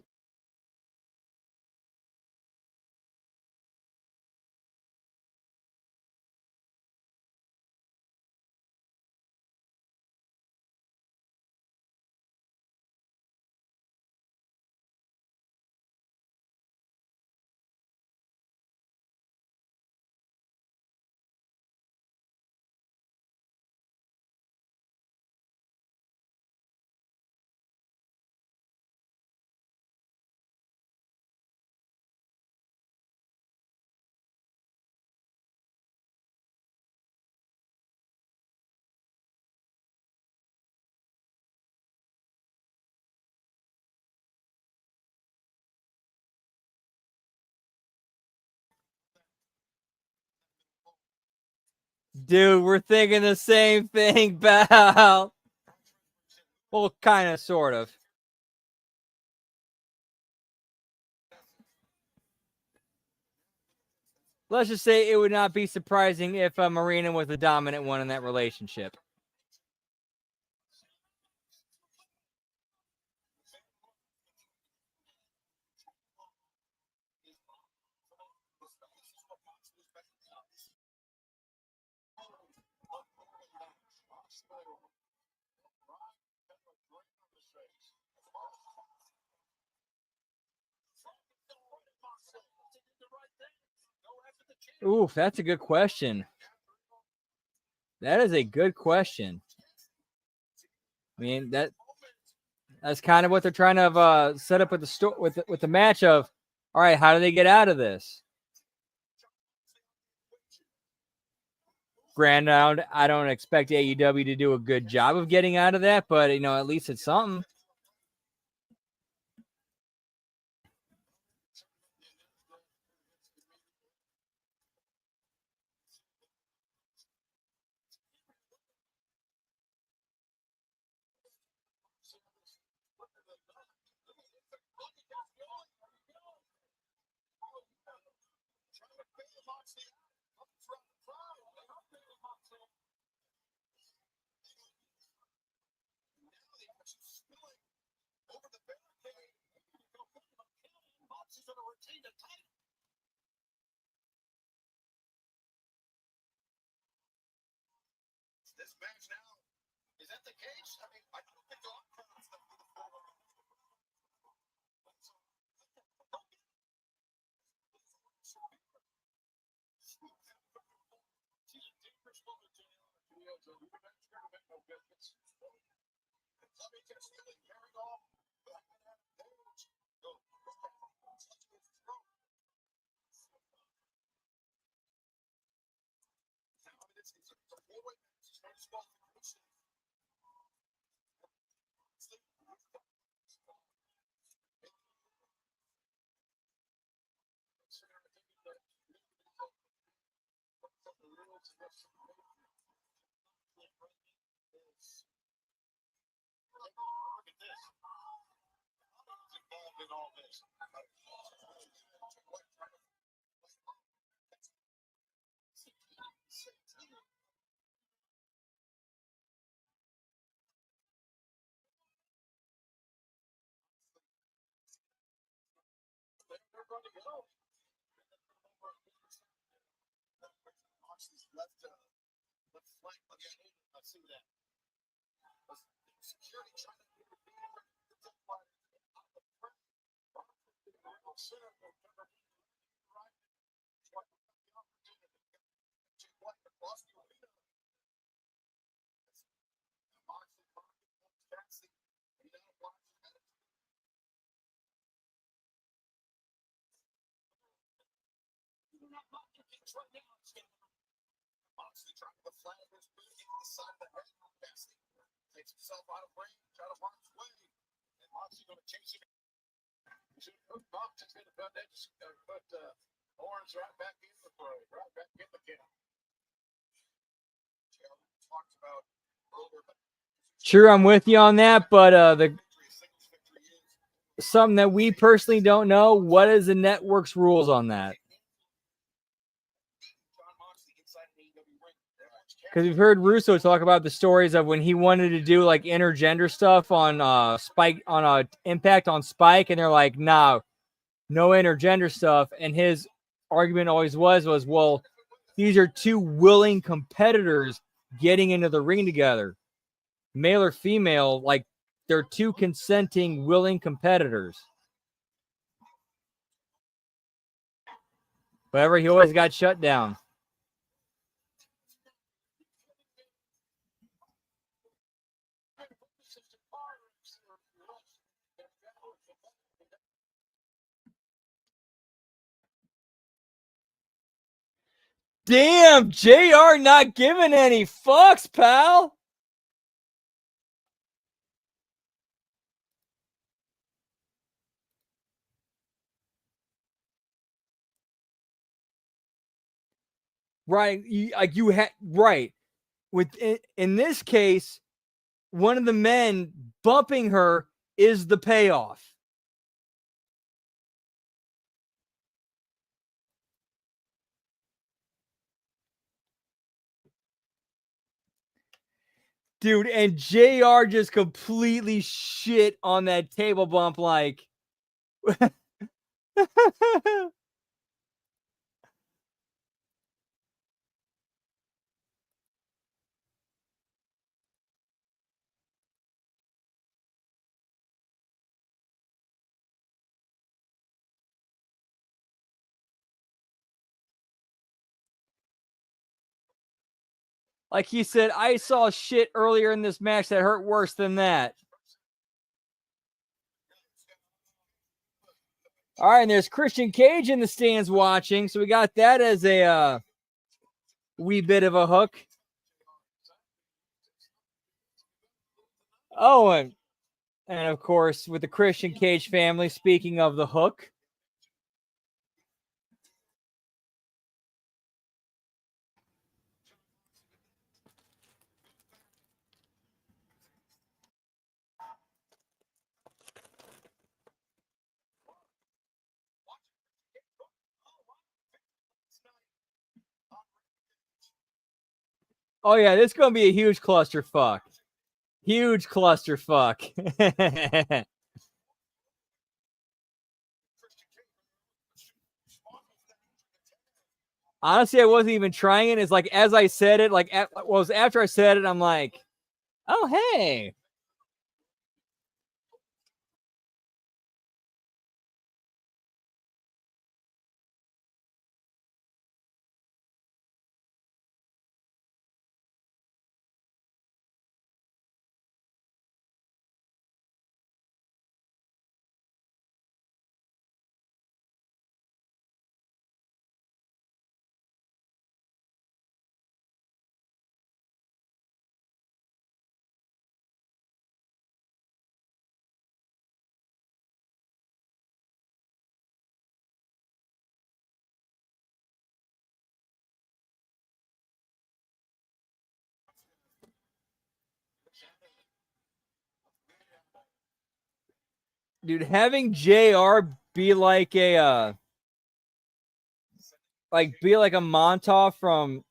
Dude, we're thinking the same thing, pal. Well, kind of, sort of. Let's just say it would not be surprising if Marina was the dominant one in that relationship. Oof, that's a good question. That is a good question. I mean, that's kind of what they're trying to set up with the match of, all right, how do they get out of this? Granted, I don't expect AEW to do a good job of getting out of that, but at least it's something. This match now, is that the case? I mean, I don't think I'll left flank. I see that. Security trying to takes himself out of range, out of harm's way, and Moxley going to chase him. Moxley's going to put Horns right back in the fray, right back in the camp. Talked about earlier. Sure, I'm with you on that, but something that we personally don't know, what is the network's rules on that? Because we've heard Russo talk about the stories of when he wanted to do like intergender stuff on Spike, on Impact on Spike, and they're like, no intergender stuff. And his argument always was, well, these are two willing competitors getting into the ring together, male or female, like they're two consenting, willing competitors. However, he always got shut down. Damn, JR not giving any fucks, pal. right? You had right with in this case, one of the men bumping her is the payoff. Dude, and JR just completely shit on that table bump like like he said, I saw shit earlier in this match that hurt worse than that. All right, and there's Christian Cage in the stands watching, so we got that as a wee bit of a hook. Oh, and of course, with the Christian Cage family, speaking of the hook. Oh, yeah, this is going to be a huge clusterfuck. Huge clusterfuck. Honestly, I wasn't even trying it. It's like as I said it, like after I said it, I'm like, oh hey. Dude, having JR be like a be like a Montauk from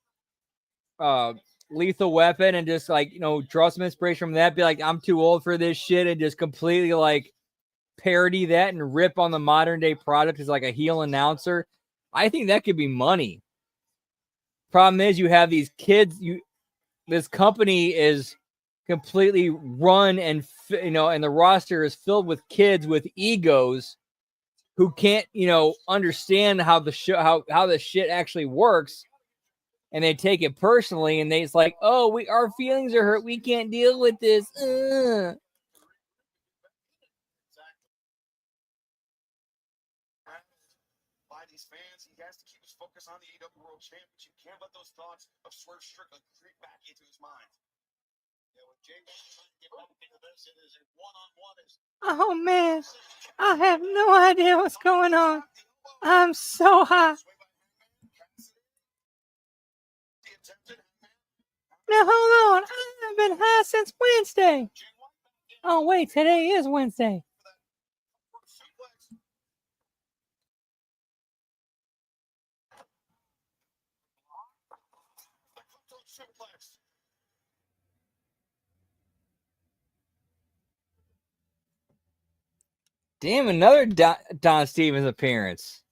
Lethal Weapon and just like, draw some inspiration from that, be like, I'm too old for this shit, and just completely like parody that and rip on the modern day product as like a heel announcer. I think that could be money. Problem is, you have these kids, this company is completely run and and the roster is filled with kids with egos who can't understand how the show how the shit actually works, and they take it personally, and it's like, oh, our feelings are hurt, we can't deal with this. By these fans, he has to keep his focus on the AEW World Championship. Can't let those thoughts of Swerve Strickland creep back into his mind. Yeah, when Jake get back into this, it is a one-on-one. Oh man, I have no idea what's going on. I'm so high. Now hold on, I've been high since Wednesday. Oh wait, today is Wednesday. Damn, another Don Stevens appearance.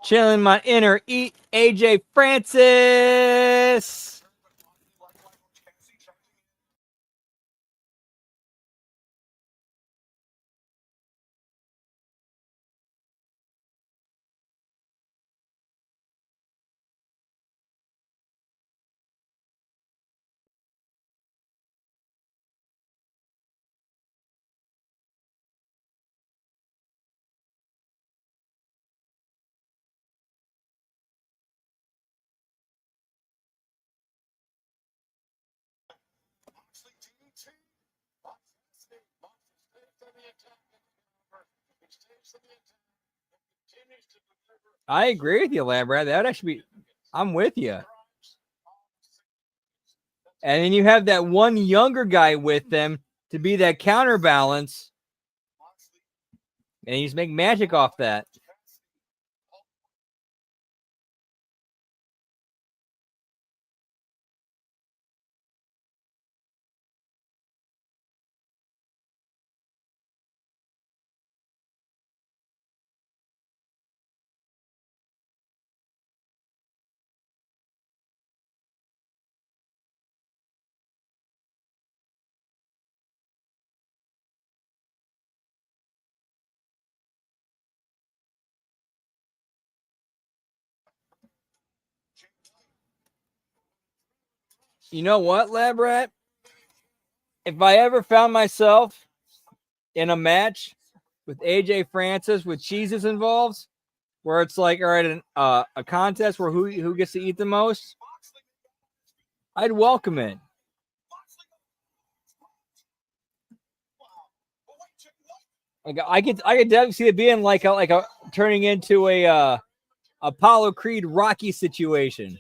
Chilling my inner AJ Francis. I agree with you, Lambert. That would actually be. I'm with you. And then you have that one younger guy with them to be that counterbalance, and you just make magic off that. You know what, Lab Rat? If I ever found myself in a match with AJ Francis with cheeses involved, where it's like, all right, a contest where who gets to eat the most, I'd welcome it. Like I could definitely see it being like a turning into a Apollo Creed Rocky situation.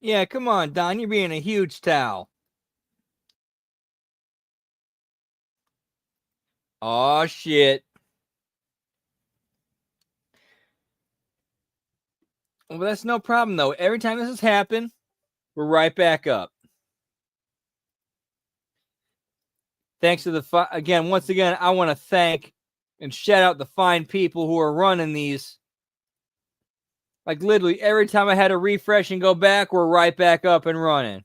Yeah, come on, Don. You're being a huge towel. Oh, shit. Well, that's no problem, though. Every time this has happened, we're right back up. Thanks to once again, I want to thank and shout out the fine people who are running these. Like, literally, every time I had to refresh and go back, we're right back up and running.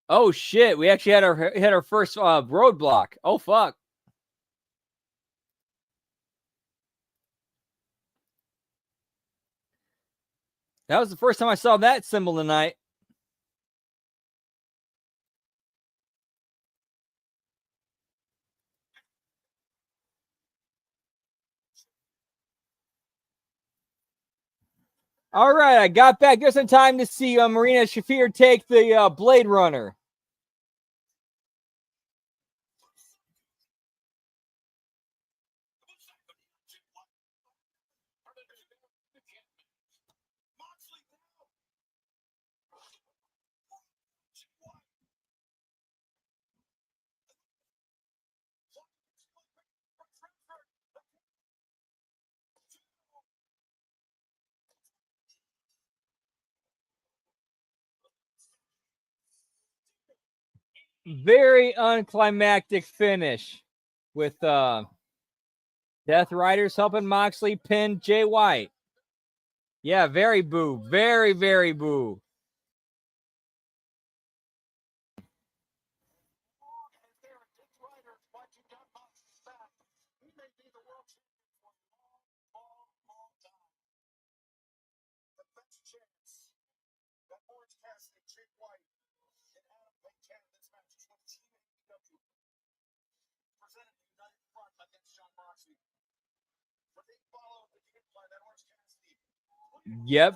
Oh, shit. We actually had our first roadblock. Oh, fuck. That was the first time I saw that symbol tonight. All right, I got back just in time to see Marina Shafir take the Blade Runner. Very unclimactic finish with Death Riders helping Moxley pin Jay White. Yeah, very boo. Very, very boo. Yep.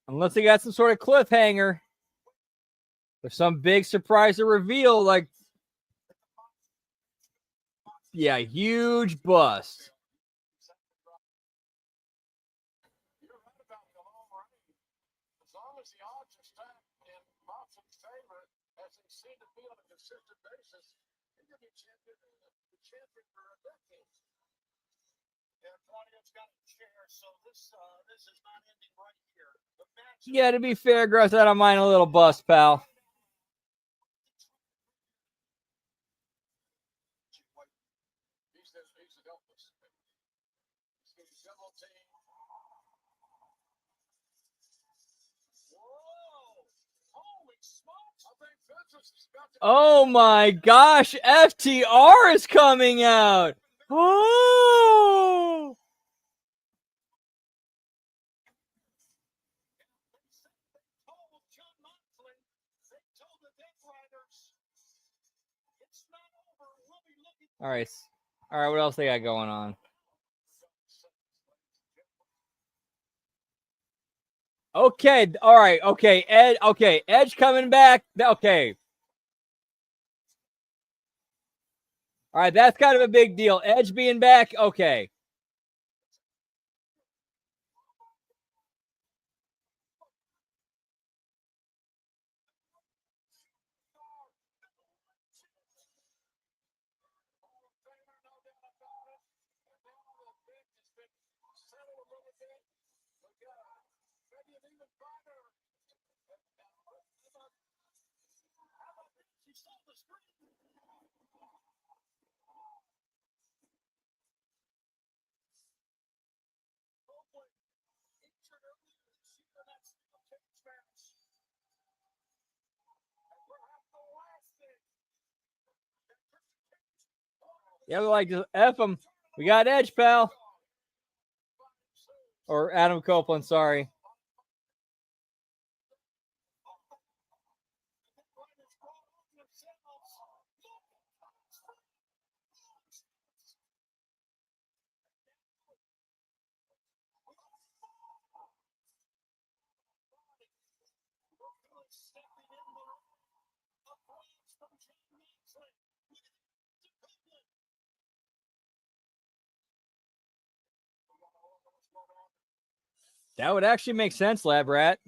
Unless they got some sort of cliffhanger. Or some big surprise or reveal, like, yeah, huge bust. You're right about the home run. As long as the odds are stacked in Moxley's favor, as they seem to be on a consistent basis, he's going to be champion for a decade. And Claudio's got a chair, so this is not ending right here. The match. Yeah, to be fair, Gross, I don't mind a little bust, pal. He's helpless. He's getting double team. Whoa! Holy smokes! I think Vengeance is about to. Oh my gosh, FTR is coming out. Oh. Told John Moxley, they told the Death Riders, it's not over. We'll be looking. All right. All right, what else they got going on? Okay, all right, okay, Edge coming back. Okay. All right, that's kind of a big deal. Edge being back, okay. Yeah, we like to F him. We got Edge, pal. Or Adam Copeland, sorry. That would actually make sense, Lab Rat.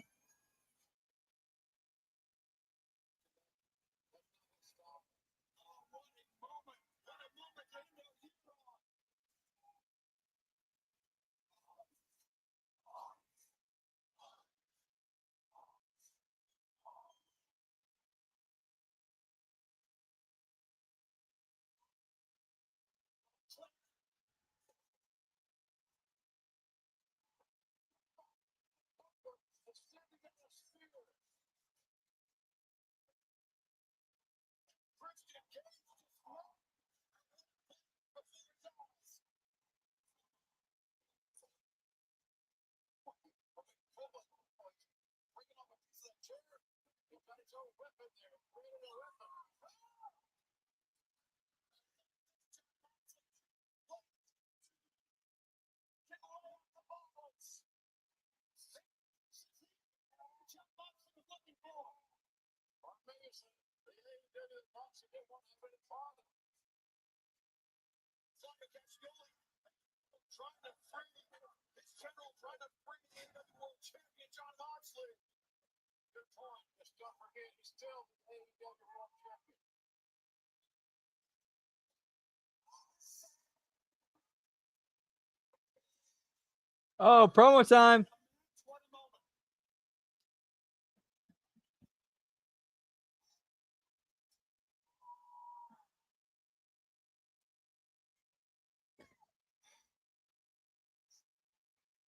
Oh, promo time.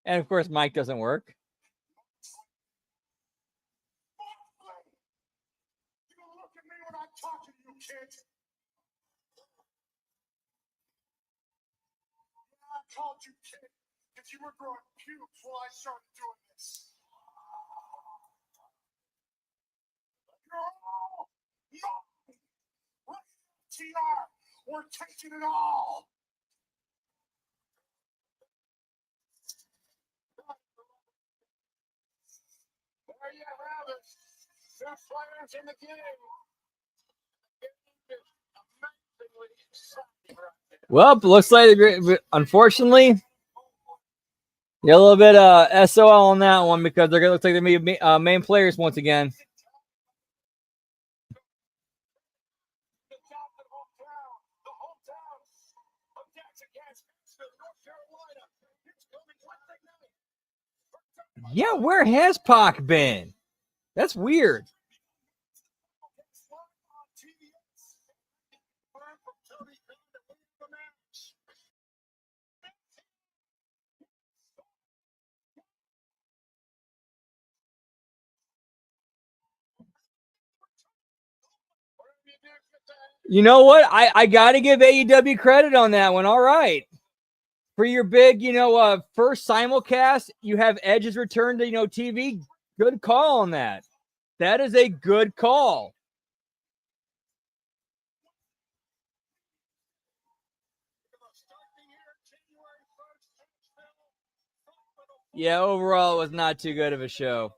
And of course, Mike doesn't work. You look at me when I'm talking to you, kid. Yeah, I called you kid because you were growing pubes while I started doing this. You're all mine. TR, we're taking it all. There you have it. Best players in the game. Amazingly exciting right there. Well, looks like unfortunately, yeah, a little bit SOL on that one because they're gonna look like they're gonna be main players once again. The hometown of Jackson, North Carolina. It's coming Wednesday night. Yeah, where has Pac been? That's weird. You know what? I got to give AEW credit on that one. All right. For your big, first simulcast, you have Edge's return to, TV. Good call on that. That is a good call. Yeah, overall, it was not too good of a show.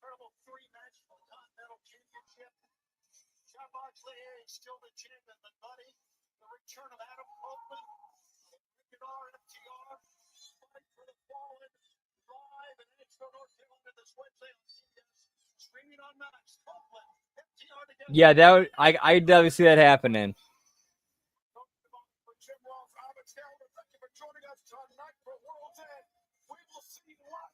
Incredible three-match Continental Championship. John Moxley is still the champ and the buddy. The return of Adam Copeland. FTR. Fight for the Fallen. Live in Asheville, North Carolina this Wednesday on CBS. Streaming on Max. Copeland. FTR together. Yeah, I definitely see that happening. For Jim Ross, Alex Calvin, thank you for joining us tonight for World's End. We will see you live.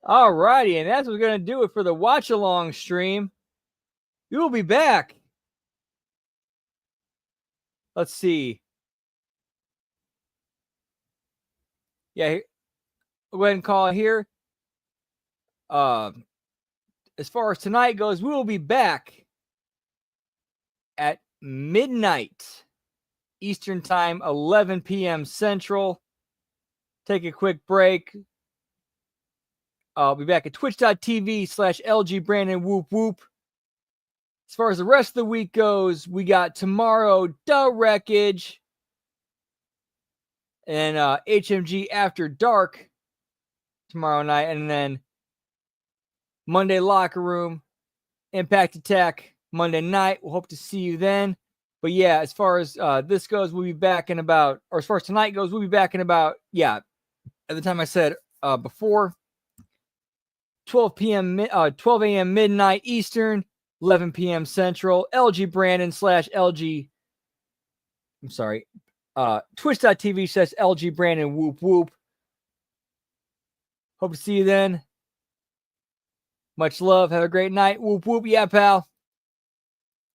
All righty, and that's what's going to do it for the watch along stream. We will be back. Let's see. Yeah, we'll go ahead and call it here. As far as tonight goes, we will be back at midnight Eastern Time, 11 p.m. Central. Take a quick break. I'll be back at twitch.tv/LG Brandon Whoop Whoop. As far as the rest of the week goes, we got tomorrow, The Wreckage, and HMG After Dark tomorrow night, and then Monday Locker Room, Impact Attack Monday night. We'll hope to see you then. But yeah, as far as this goes, we'll be back in about, or as far as tonight goes, we'll be back in about, at the time I said before, 12 a.m. midnight Eastern, 11 p.m. Central. LG Brandon /LG. I'm sorry. Twitch.tv/LG Brandon Whoop Whoop. Hope to see you then. Much love. Have a great night. Whoop whoop. Yeah, pal.